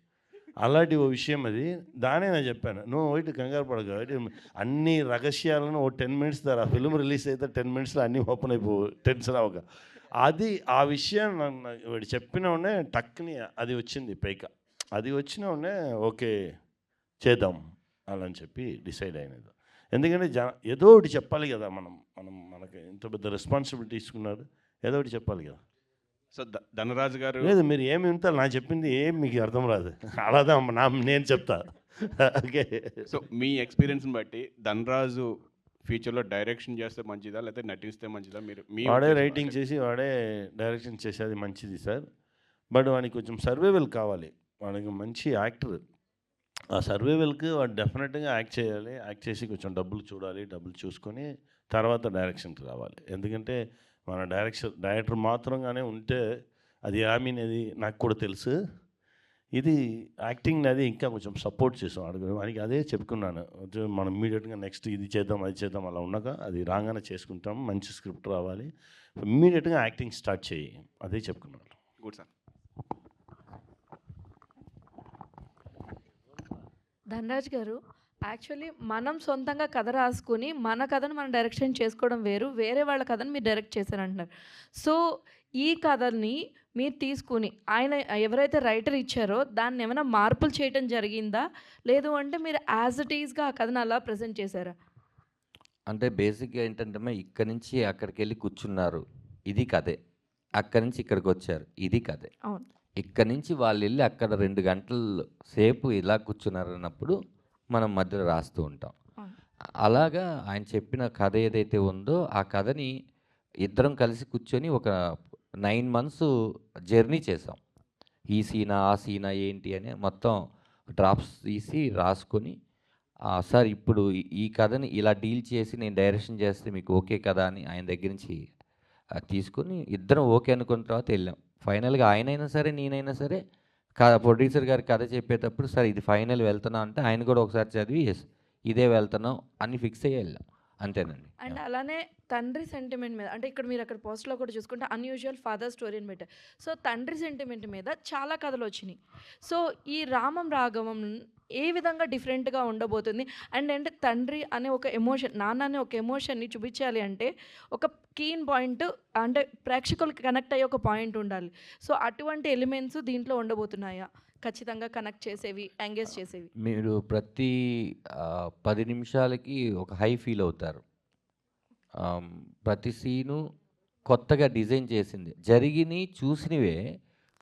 అలాంటి ఓ విషయం అది. దానే నేను చెప్పాను, నువ్వు ఒకటి కంగారు పడక, అన్ని రహస్యాలను ఓ 10 minutes ద్వారా ఫిల్మ్ రిలీజ్ అయితే 10 minutesలో అన్నీ ఓపెన్ అయిపోవు, టెన్షన్ అవ్వక. అది ఆ విషయం వాడు చెప్పిన ఉడే టక్ని అది వచ్చింది పైక. అది వచ్చిన ఉడే ఓకే చేద్దాం అలా అని చెప్పి డిసైడ్ అయినది. ఎందుకంటే ఏదో ఒకటి చెప్పాలి కదా, మనకి ఇంత పెద్ద రెస్పాన్సిబిలిటీ తీసుకున్నారు, ఏదో ఒకటి చెప్పాలి కదా. సో ధనరాజు గారు, లేదు మీరు ఏమి వింటారు, నాకు చెప్పింది ఏం మీకు అర్థం రాదు, అలాదా నేను చెప్తా. ఓకే. సో మీ ఎక్స్పీరియన్స్ని బట్టి ధనరాజు ఫ్యూచర్లో డైరెక్షన్ చేస్తే మంచిదా లేకపోతే నటిస్తే మంచిదా? మీరు వాడే రైటింగ్ చేసి వాడే డైరెక్షన్ చేసేది మంచిది సార్. బట్ వానికి కొంచెం సర్వైవల్ కావాలి, వాడికి మంచి యాక్టర్. ఆ సర్వైవల్కి వాడు డెఫినెట్గా యాక్ట్ చేయాలి, యాక్ట్ చేసి కొంచెం డబ్బులు చూడాలి, డబ్బులు చూసుకొని తర్వాత డైరెక్షన్కి రావాలి. ఎందుకంటే మన డైరెక్టర్ మాత్రంగానే ఉంటే అది నాకు కూడా తెలుసు, ఇది యాక్టింగ్ అది ఇంకా కొంచెం సపోర్ట్ చేసాం అడుగు వానికి అదే చెప్పుకున్నాను మనం ఇమ్మీడియట్గా నెక్స్ట్ ఇది చేద్దాం అది చేద్దాం అలా ఉండగా అది రాగానే చేసుకుంటాం మంచి స్క్రిప్ట్ రావాలి ఇమ్మీడియట్గా యాక్టింగ్ స్టార్ట్ చేయి అదే చెప్పుకున్నాను. Good sir. ధనరాజ్ గారు, యాక్చువల్లీ మనం సొంతంగా కథ రాసుకుని మన కథను మనం డైరెక్షన్ చేసుకోవడం వేరు, వేరే వాళ్ళ కథను మీరు డైరెక్ట్ చేశారంటున్నారు. సో ఈ కథని మీరు తీసుకుని ఆయన ఎవరైతే రైటర్ ఇచ్చారో దాన్ని ఏమైనా మార్పులు చేయటం జరిగిందా, లేదు అంటే మీరు యాజ్ ఇట్ ఈస్గా ఆ కథను అలా ప్రజెంట్ చేశారా? అంటే బేసిక్గా ఏంటంటే ఇక్కడి నుంచి అక్కడికి వెళ్ళి కూర్చున్నారు, ఇది కథే. అక్కడి నుంచి ఇక్కడికి వచ్చారు, ఇది కథే. అవును. ఇక్కడి నుంచి వాళ్ళు వెళ్ళి అక్కడ 2 గంటల సేపు ఇలా కూర్చున్నారు అన్నప్పుడు మనం మధ్యలో రాస్తూ ఉంటాం. అలాగా ఆయన చెప్పిన కథ ఏదైతే ఉందో ఆ కథని ఇద్దరం కలిసి కూర్చొని ఒక 9 months జర్నీ చేసాం. ఈ సీనా ఆ సీనా ఏంటి అని మొత్తం డ్రాప్స్ తీసి రాసుకొని సార్ ఇప్పుడు ఈ కథని ఇలా డీల్ చేసి నేను డైరెక్షన్ చేస్తే మీకు ఓకే కదా అని ఆయన దగ్గర నుంచి తీసుకొని ఇద్దరం ఓకే అనుకున్న తర్వాత వెళ్ళాం. ఫైనల్గా ఆయనైనా సరే నేనైనా సరే ప్రొడ్యూసర్ గారి కథ చెప్పేటప్పుడు సార్ ఇది ఫైనల్ వెళ్తున్నాం అంటే ఆయన కూడా ఒకసారి చదివి ఎస్ ఇదే వెళ్తున్నాం అని ఫిక్స్ అయ్యి వెళ్ళాం, అంతేనండి. అండ్ అలానే తండ్రి సెంటిమెంట్ మీద, అంటే ఇక్కడ మీరు అక్కడ పోస్ట్లో కూడా చూసుకుంటే అన్యూజువల్ ఫాదర్ స్టోరీ అని పెట్టారు. సో తండ్రి సెంటిమెంట్ మీద చాలా కథలు వచ్చినాయి. సో ఈ రామం రాఘవం ఏ విధంగా డిఫరెంట్గా ఉండబోతుంది? అండ్ అంటే తండ్రి అనే ఒక ఎమోషన్, నాన్న అనే ఒక ఎమోషన్ని చూపించాలి అంటే ఒక కీన్ పాయింట్, అంటే ప్రేక్షకులకి కనెక్ట్ అయ్యే ఒక పాయింట్ ఉండాలి. సో అటువంటి ఎలిమెంట్స్ దీంట్లో ఉండబోతున్నాయా? ఖచ్చితంగా కనెక్ట్ చేసేవి, ఎంగేజ్ చేసేవి. మీరు ప్రతి 10 నిమిషాలకి ఒక హై ఫీల్ అవుతారు. ప్రతి సీను కొత్తగా డిజైన్ చేసింది, జరిగినవి చూసినవే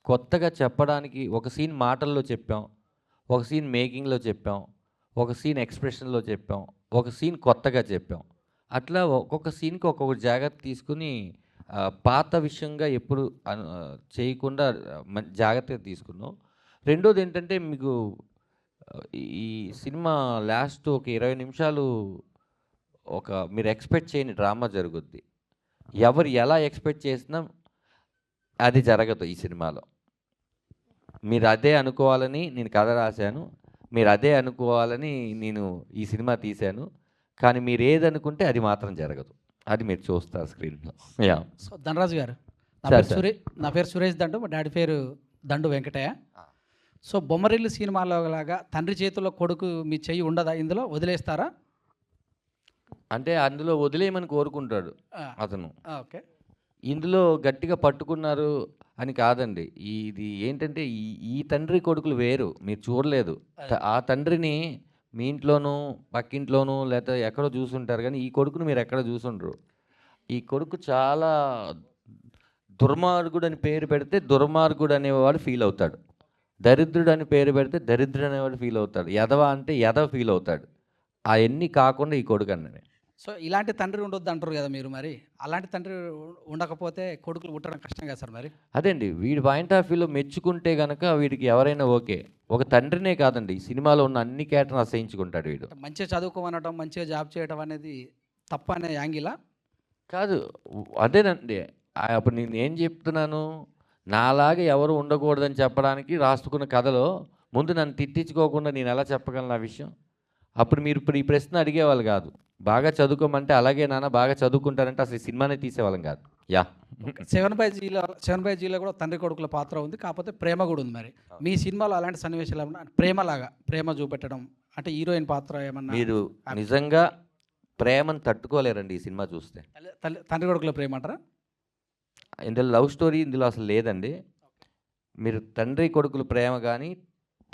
కొత్తగా చెప్పడానికి. ఒక సీన్ మాటల్లో చెప్పాం, ఒక సీన్ మేకింగ్లో చెప్పాం, ఒక సీన్ ఎక్స్ప్రెషన్లో చెప్పాం, ఒక సీన్ కొత్తగా చెప్పాం. అట్లా ఒక్కొక్క సీన్కి ఒక్కొక్క జాగ్రత్త తీసుకుని పాత విషయంగా ఎప్పుడు చేయకుండా జాగ్రత్తగా తీసుకున్నాం. రెండోది ఏంటంటే మీకు ఈ సినిమా లాస్ట్ ఒక 20 నిమిషాలు ఒక మీరు ఎక్స్పెక్ట్ చేయని డ్రామా జరుగుద్ది. ఎవరు ఎలా ఎక్స్పెక్ట్ చేసినా అది జరగదు ఈ సినిమాలో. మీరు అదే అనుకోవాలని నేను కథ రాశాను, మీరు అదే అనుకోవాలని నేను ఈ సినిమా తీశాను, కానీ మీరు ఏది అనుకుంటే అది మాత్రం జరగదు. అది మీరు చూస్తారు స్క్రీన్లో. యా. సో ధనరాజు గారు, నా పేరు సురేష్ దండు, మా డాడీ పేరు దండు వెంకటయ్య. సో బొమ్మరిల్లు సినిమాలో లాగా తండ్రి చేతుల్లో కొడుకు మీ చెయ్యి ఉండదా? ఇందులో వదిలేస్తారా? అంటే అందులో వదిలేయమని కోరుకుంటాడు అతను. ఓకే. ఇందులో గట్టిగా పట్టుకున్నారు అని కాదండి. ఇది ఏంటంటే ఈ తండ్రి కొడుకులు వేరు, మీరు చూడలేదు. ఆ తండ్రిని మీ ఇంట్లోనూ పక్కింట్లోనూ లేకపోతే ఎక్కడో చూసుంటారు, కానీ ఈ కొడుకును మీరు ఎక్కడ చూసుండరు. ఈ కొడుకు చాలా దుర్మార్గుడు అని పేరు పెడితే దుర్మార్గుడు అనేవాడు ఫీల్ అవుతాడు, దరిద్రుడు అని పేరు పెడితే దరిద్రుడు అనేవాడు ఫీల్ అవుతాడు, ఎదవ అంటే ఎదవ ఫీల్ అవుతాడు. అవన్నీ కాకుండా ఈ కొడుకు అన్నది. సో ఇలాంటి తండ్రి ఉండొద్దు అంటారు కదా మీరు, మరి అలాంటి తండ్రి ఉండకపోతే కొడుకులు పుట్టడం కష్టం కదా సార్ మరి? అదేండి, వీడి పాయింట్ ఆఫ్ వ్యూలో మెచ్చుకుంటే కనుక వీడికి ఎవరైనా ఓకే. ఒక తండ్రినే కాదండి, ఈ సినిమాలో ఉన్న అన్ని క్యారెక్టర్లు అసహించుకుంటాడు వీడు. మంచిగా చదువుకోమనడం, మంచిగా జాబ్ చేయడం అనేది తప్ప అనే యాంగిలా కాదు. అదేనండి, అప్పుడు నేను ఏం చెప్తున్నాను, నాలాగా ఎవరు ఉండకూడదని చెప్పడానికి రాసుకున్న కథలో ముందు నన్ను తిట్టించుకోకుండా నేను ఎలా చెప్పగలను ఆ విషయం? అప్పుడు మీరు ఇప్పుడు ఈ ప్రశ్న అడిగేవాళ్ళు కాదు. బాగా చదువుకోమంటే అలాగే నాన్న బాగా చదువుకుంటారంటే అసలు ఈ సినిమానే తీసేవాళ్ళం కాదు. యా. 7/Gలో కూడా తండ్రి కొడుకుల పాత్ర ఉంది, కాకపోతే ప్రేమ కూడా ఉంది. మరి మీ సినిమాలో అలాంటి సన్నివేశాలు ఏమన్నా ప్రేమలాగా ప్రేమ చూపెట్టడం అంటే హీరోయిన్ పాత్ర ఏమన్నా? మీరు నిజంగా ప్రేమను తట్టుకోలేరండి ఈ సినిమా చూస్తే. తండ్రి కొడుకుల ప్రేమ అంటారా? ఇందులో లవ్ స్టోరీ ఇందులో అసలు లేదండి. మీరు తండ్రి కొడుకుల ప్రేమ కానీ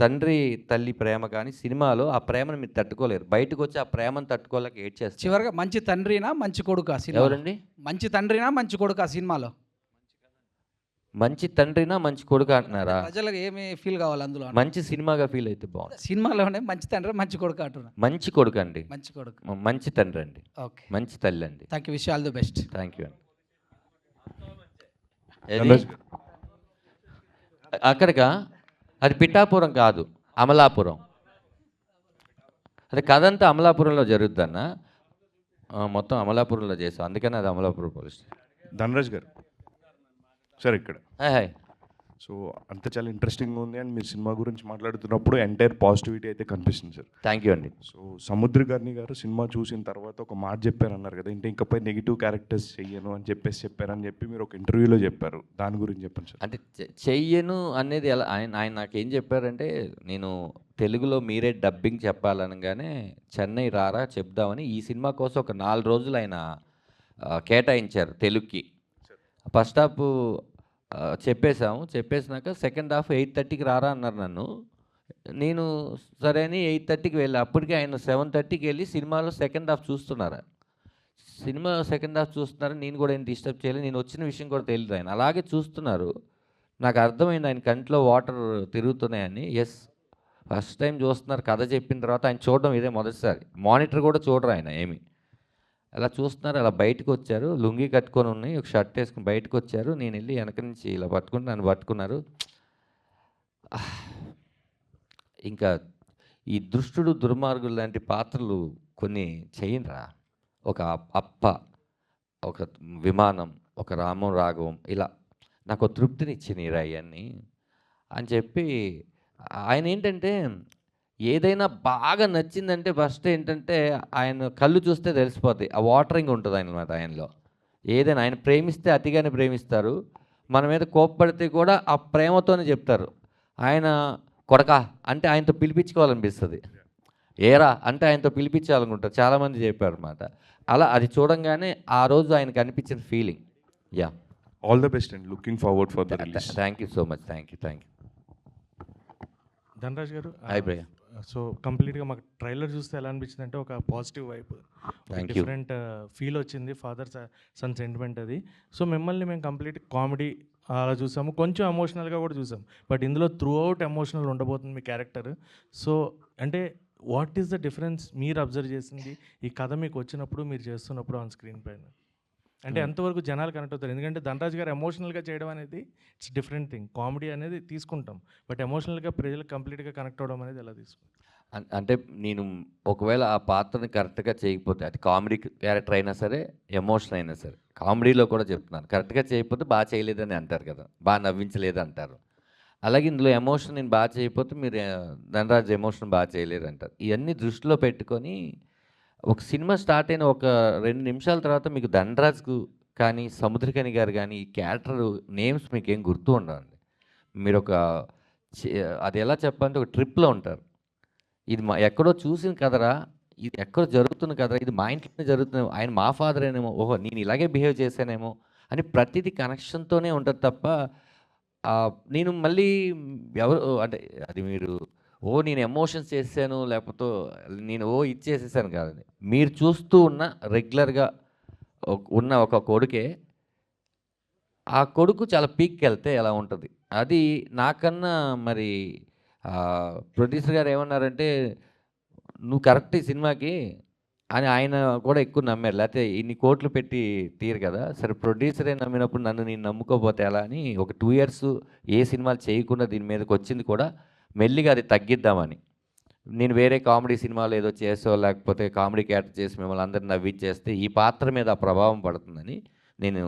తండ్రి తల్లి ప్రేమ కానీ సినిమాలో ఆ ప్రేమను మీరు తట్టుకోలేరు. బయటకు వచ్చి ఆ ప్రేమను తట్టుకోలేక ఏడ్ చేస్తారు. చివరిగా మంచి తండ్రినా మంచి కొడుకు ఆ సినిమా? ఎవరండి? మంచి తండ్రినా మంచి కొడుకు ఆ సినిమాలో? మంచి తండ్రినా మంచి కొడుకు అంటున్నారా? ప్రజలకు ఏమి ఫీల్ కావాలి అందులో? మంచి సినిమాగా ఫీల్ అయితే బాగుంది. సినిమాలోనే మంచి తండ్రి మంచి కొడుకు అంటున్నా. మంచి కొడుకు అండి, మంచి కొడుకు, మంచి తండ్రి అండి, ఓకే, మంచి తల్లి అండి. Thank you, wish all the best. Thank you అండి. అక్కడికా? అది పిఠాపురం కాదు, అమలాపురం. అది కథ అంతా అమలాపురంలో జరుగుద్దన్న, మొత్తం అమలాపురంలో చేస్తాం, అందుకని అది అమలాపురం పోలీస్ స్టేషన్. ధనరాజ్ గారు సార్ ఇక్కడ హాయ్. సో అంత చాలా ఇంట్రెస్టింగ్గా ఉంది. అండ్ మీరు సినిమా గురించి మాట్లాడుతున్నప్పుడు ఎంటైర్ పాజిటివిటీ అయితే కనిపిస్తుంది సార్. థ్యాంక్ యూ అండి. సో సముద్రగారిని గారు సినిమా చూసిన తర్వాత ఒక మాట చెప్పారన్నారు కదా, అంటే ఇంకపై నెగిటివ్ క్యారెక్టర్స్ చెయ్యను అని చెప్పారని చెప్పి మీరు ఒక ఇంటర్వ్యూలో చెప్పారు. దాని గురించి చెప్పండి సార్. అంటే చెయ్యను అనేది ఎలా, ఆయన నాకేం చెప్పారంటే, నేను తెలుగులో మీరే డబ్బింగ్ చెప్పాలనగానే చెన్నై రారా చెప్దామని ఈ సినిమా కోసం ఒక 4 రోజులు ఆయన కేటాయించారు తెలుగుకి. ఫస్ట్ హాఫ్ చెప్పేసినాక సెకండ్ హాఫ్ 8:30కి రారా అన్నారు నన్ను. నేను సరే అని 8:30కి వెళ్ళి, అప్పటికి ఆయన 7:30కి వెళ్ళి సినిమాలో సెకండ్ హాఫ్ చూస్తున్నారు. సినిమా సెకండ్ హాఫ్ చూస్తున్నారు, నేను కూడా ఏం డిస్టర్బ్ చేయలేదు. నేను వచ్చిన విషయం కూడా తెలియదు. ఆయన అలాగే చూస్తున్నారు. నాకు అర్థమైంది ఆయన కంట్లో వాటర్ తిరుగుతున్నాయని. ఎస్, ఫస్ట్ టైం చూస్తున్నారు. కథ చెప్పిన తర్వాత ఆయన చూడడం ఇదే మొదటిసారి. మానిటర్ కూడా చూడరు ఆయన ఏమి. అలా చూస్తున్నారు. అలా బయటకు వచ్చారు, లుంగీ కట్టుకొని ఉన్నాయి, ఒక షర్ట్ వేసుకుని బయటకు వచ్చారు. నేను వెళ్ళి వెనక నుంచి ఇలా పట్టుకుని నన్ను పట్టుకున్నారు. ఇంకా ఈ దుష్టుడు దుర్మార్గులు లాంటి పాత్రలు కొన్ని చేయనురా. ఒక అప్ప, ఒక విమానం, ఒక రామం రాఘవం, ఇలా నాకు తృప్తినిచ్చినాయిరా ఇవన్నీ అని చెప్పి. ఆయన ఏంటంటే ఏదైనా బాగా నచ్చిందంటే ఫస్ట్ ఏంటంటే ఆయన కళ్ళు చూస్తే తెలిసిపోద్ది. ఆ వాటరింగ్ ఉంటుంది అన్నమాట ఆయనలో. ఏదైనా ఆయన ప్రేమిస్తే అతిగానే ప్రేమిస్తారు. మన మీద కోప్పడితే కూడా ఆ ప్రేమతోనే చెప్తారు. ఆయన కొడకా అంటే ఆయనతో పిలిపించుకోవాలనిపిస్తుంది. ఏరా అంటే ఆయనతో పిలిపించాలనుకుంటారు. చాలామంది చెప్పారు అన్నమాట. అలా అది చూడంగానే ఆ రోజు ఆయనకు అనిపించిన feeling. Yeah, all the best and looking forward for the release. Thank you so much. Thank you. Dhanraj గారు, హాయ్ భయ్య. సో కంప్లీట్గా మాకు ట్రైలర్ చూస్తే ఎలా అనిపించింది అంటే ఒక పాజిటివ్ వైబ్, డిఫరెంట్ ఫీల్ వచ్చింది. ఫాదర్ సన్ సెంటిమెంట్ అది. సో మిమ్మల్ని మేము కంప్లీట్ కామెడీ అలా చూసాము, కొంచెం ఎమోషనల్గా కూడా చూసాము. బట్ ఇందులో త్రూ అవుట్ ఎమోషనల్ ఉండబోతుంది మీ క్యారెక్టర్. సో అంటే వాట్ ఈస్ ద డిఫరెన్స్ మీరు అబ్జర్వ్ చేసింది ఈ కథ మీకు వచ్చినప్పుడు, మీరు చేస్తున్నప్పుడు ఆన్ స్క్రీన్ పైన? అంటే ఎంతవరకు జనాలు కనెక్ట్ అవుతారు? ఎందుకంటే ధనరాజ్ గారు ఎమోషనల్గా చేయడం అనేది ఇట్స్ డిఫరెంట్ థింగ్. కామెడీ అనేది తీసుకుంటాం, బట్ ఎమోషనల్గా ప్రజలకు కంప్లీట్గా కనెక్ట్ అవ్వడం అనేది ఎలా తీసుకుంటాం? అంటే నేను ఒకవేళ ఆ పాత్రని కరెక్ట్గా చేయకపోతే, అది కామెడీ క్యారెక్టర్ అయినా సరే, ఎమోషన్ అయినా సరే, కామెడీలో కూడా చెప్తున్నాను, కరెక్ట్గా చేయకపోతే బాగా చేయలేదని అంటారు కదా, బాగా నవ్వించలేదు అంటారు. అలాగే ఇందులో ఎమోషన్ నేను బాగా చేయకపోతే మీరు ధనరాజ్ ఎమోషన్ బాగా చేయలేరు అంటారు. ఇవన్నీ దృష్టిలో పెట్టుకొని ఒక సినిమా స్టార్ట్ అయిన ఒక 2 నిమిషాల తర్వాత మీకు ధనరాజ్కు కానీ సముద్రకని గారు కానీ ఈ క్యారెక్టర్ నేమ్స్ మీకు ఏం గుర్తు ఉండవండి. మీరు ఒక అది ఎలా చెప్పాలంటే ఒక ట్రిప్లో ఉంటారు. ఇది ఎక్కడో చూసిన కదరా, ఇది ఎక్కడో జరుగుతున్న కదరా, ఇది మా ఇంట్లోనే జరుగుతుంది, ఆయన మా ఫాదర్ ఏనేమో, ఓహో నేను ఇలాగే బిహేవ్ చేశానేమో అని ప్రతిదీ కనెక్షన్తోనే ఉంటుంది తప్ప నేను మళ్ళీ ఎవరు అంటే అది మీరు నేను ఎమోషన్స్ చేశాను లేకపోతే నేను ఇచ్చేసేసాను కాదండి. మీరు చూస్తూ ఉన్న రెగ్యులర్గా ఉన్న ఒక కొడుకే, ఆ కొడుకు చాలా పీక్కి వెళ్తే ఎలా ఉంటుంది అది నాకన్నా మరి ప్రొడ్యూసర్ గారు ఏమన్నారంటే నువ్వు కరెక్ట్ ఈ సినిమాకి అని ఆయన కూడా ఎక్కువ నమ్మారు. లేకపోతే ఇన్ని కోట్లు పెట్టి తీరు కదా, సరే ప్రొడ్యూసరే నమ్మినప్పుడు నన్ను నేను నమ్ముకోపోతే ఎలా అని ఒక 2 years ఏ సినిమాలు చేయకుండా దీని మీదకి వచ్చింది కూడా మెల్లిగా అది తగ్గిద్దామని. నేను వేరే కామెడీ సినిమాలు ఏదో చేసో లేకపోతే కామెడీ క్యారెక్టర్ చేసి మిమ్మల్ని అందరిని నవ్వించేస్తే ఈ పాత్ర మీద ఆ ప్రభావం పడుతుందని నేను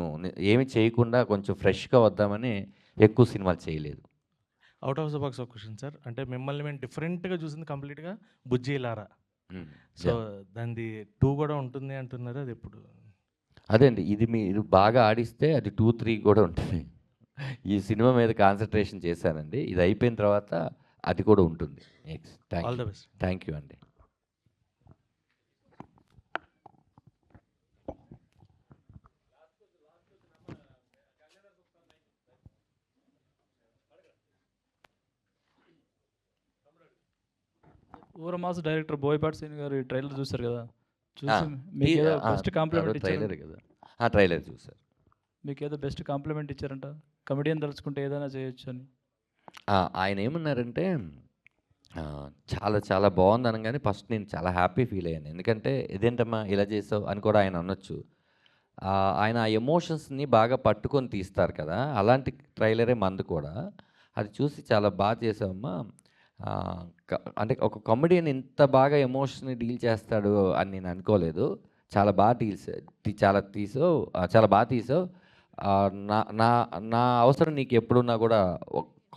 ఏమి చేయకుండా కొంచెం ఫ్రెష్గా వద్దామని ఎక్కువ సినిమాలు చేయలేదు. అవుట్ ఆఫ్ ద బాక్స్ ఒక క్వశ్చన్ సార్, అంటే మిమ్మల్ని మేము డిఫరెంట్గా చూసింది కంప్లీట్గా బుజ్జి లారా. సో దానిది 2 కూడా ఉంటుంది అంటున్నారు, అది ఎప్పుడు? అదే అండి, ఇది మీరు బాగా ఆడిస్తే అది 2, 3 కూడా ఉంటుంది. ఈ సినిమా మీద కాన్సన్ట్రేషన్ చేశానండి. ఇది అయిపోయిన తర్వాత అది కూడా ఉంటుంది. All the best. Thank you అండి. ఊర మాస్ డైరెక్టర్ బోయపాటి శ్రీను గారు ట్రైలర్ చూశారు కదా, చూసి మీకు ఏదో బెస్ట్ కాంప్లిమెంట్ ఇచ్చారు కదా? ట్రైలర్ చూసారు. మీకు ఏదో బెస్ట్ కాంప్లిమెంట్ ఇచ్చారంట, కమెడియన్ తలుచుకుంటే ఏదైనా చేయొచ్చు అని. ఆయన ఏమన్నారంటే చాలా చాలా బాగుంది అనగానే ఫస్ట్ నేను చాలా హ్యాపీ ఫీల్ అయ్యాను. ఎందుకంటే ఇదేంటమ్మా ఇలా చేసావు అని కూడా ఆయన అనొచ్చు. ఆయన ఆ ఎమోషన్స్ని బాగా పట్టుకొని తీస్తారు కదా, అలాంటి ట్రైలరే మందు కూడా. అది చూసి చాలా బాగా చేసావమ్మా, అంటే ఒక కామెడియన్ ఇంత బాగా ఎమోషన్ని డీల్ చేస్తాడు అని నేను అనుకోలేదు. చాలా బాగా చాలా బాగా తీసావు. నా నా నా అవసరం నీకు ఎప్పుడున్నా కూడా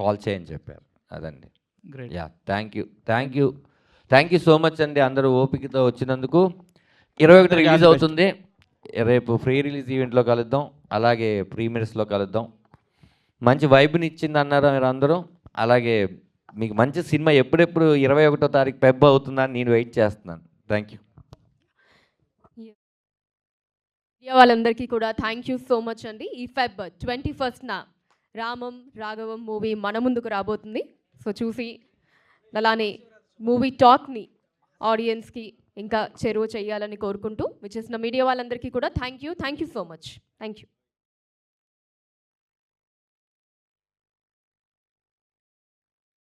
కాల్ చేయని చెప్పారు. అదండి. Great. Yeah, thank you so much అండి అందరూ ఓపికతో వచ్చినందుకు. 21 రిలీజ్ అవుతుంది. రేపు ఫ్రీ రిలీజ్ ఈవెంట్లో కలుద్దాం, అలాగే ప్రీమియర్స్లో కలుద్దాం. మంచి వైబ్ని ఇచ్చింది అన్నారు మీరు అందరూ. అలాగే మీకు మంచి సినిమా ఎప్పుడెప్పుడు 21వ తారీఖు ఫెబ్ అవుతుందని నేను వెయిట్ చేస్తున్నాను. Thank you. వాళ్ళందరికీ కూడా థ్యాంక్ యూ సో మచ్ అండి. ఈ ఫెబ్ 21న రామం రాఘవం మూవీ మన ముందుకు రాబోతుంది. సో చూసి అలానే మూవీ టాక్ని ఆడియన్స్కి ఇంకా చెరువు చేయాలని కోరుకుంటూ విచ్చేసిన మీడియా వాళ్ళందరికీ కూడా thank you so much. Thank you.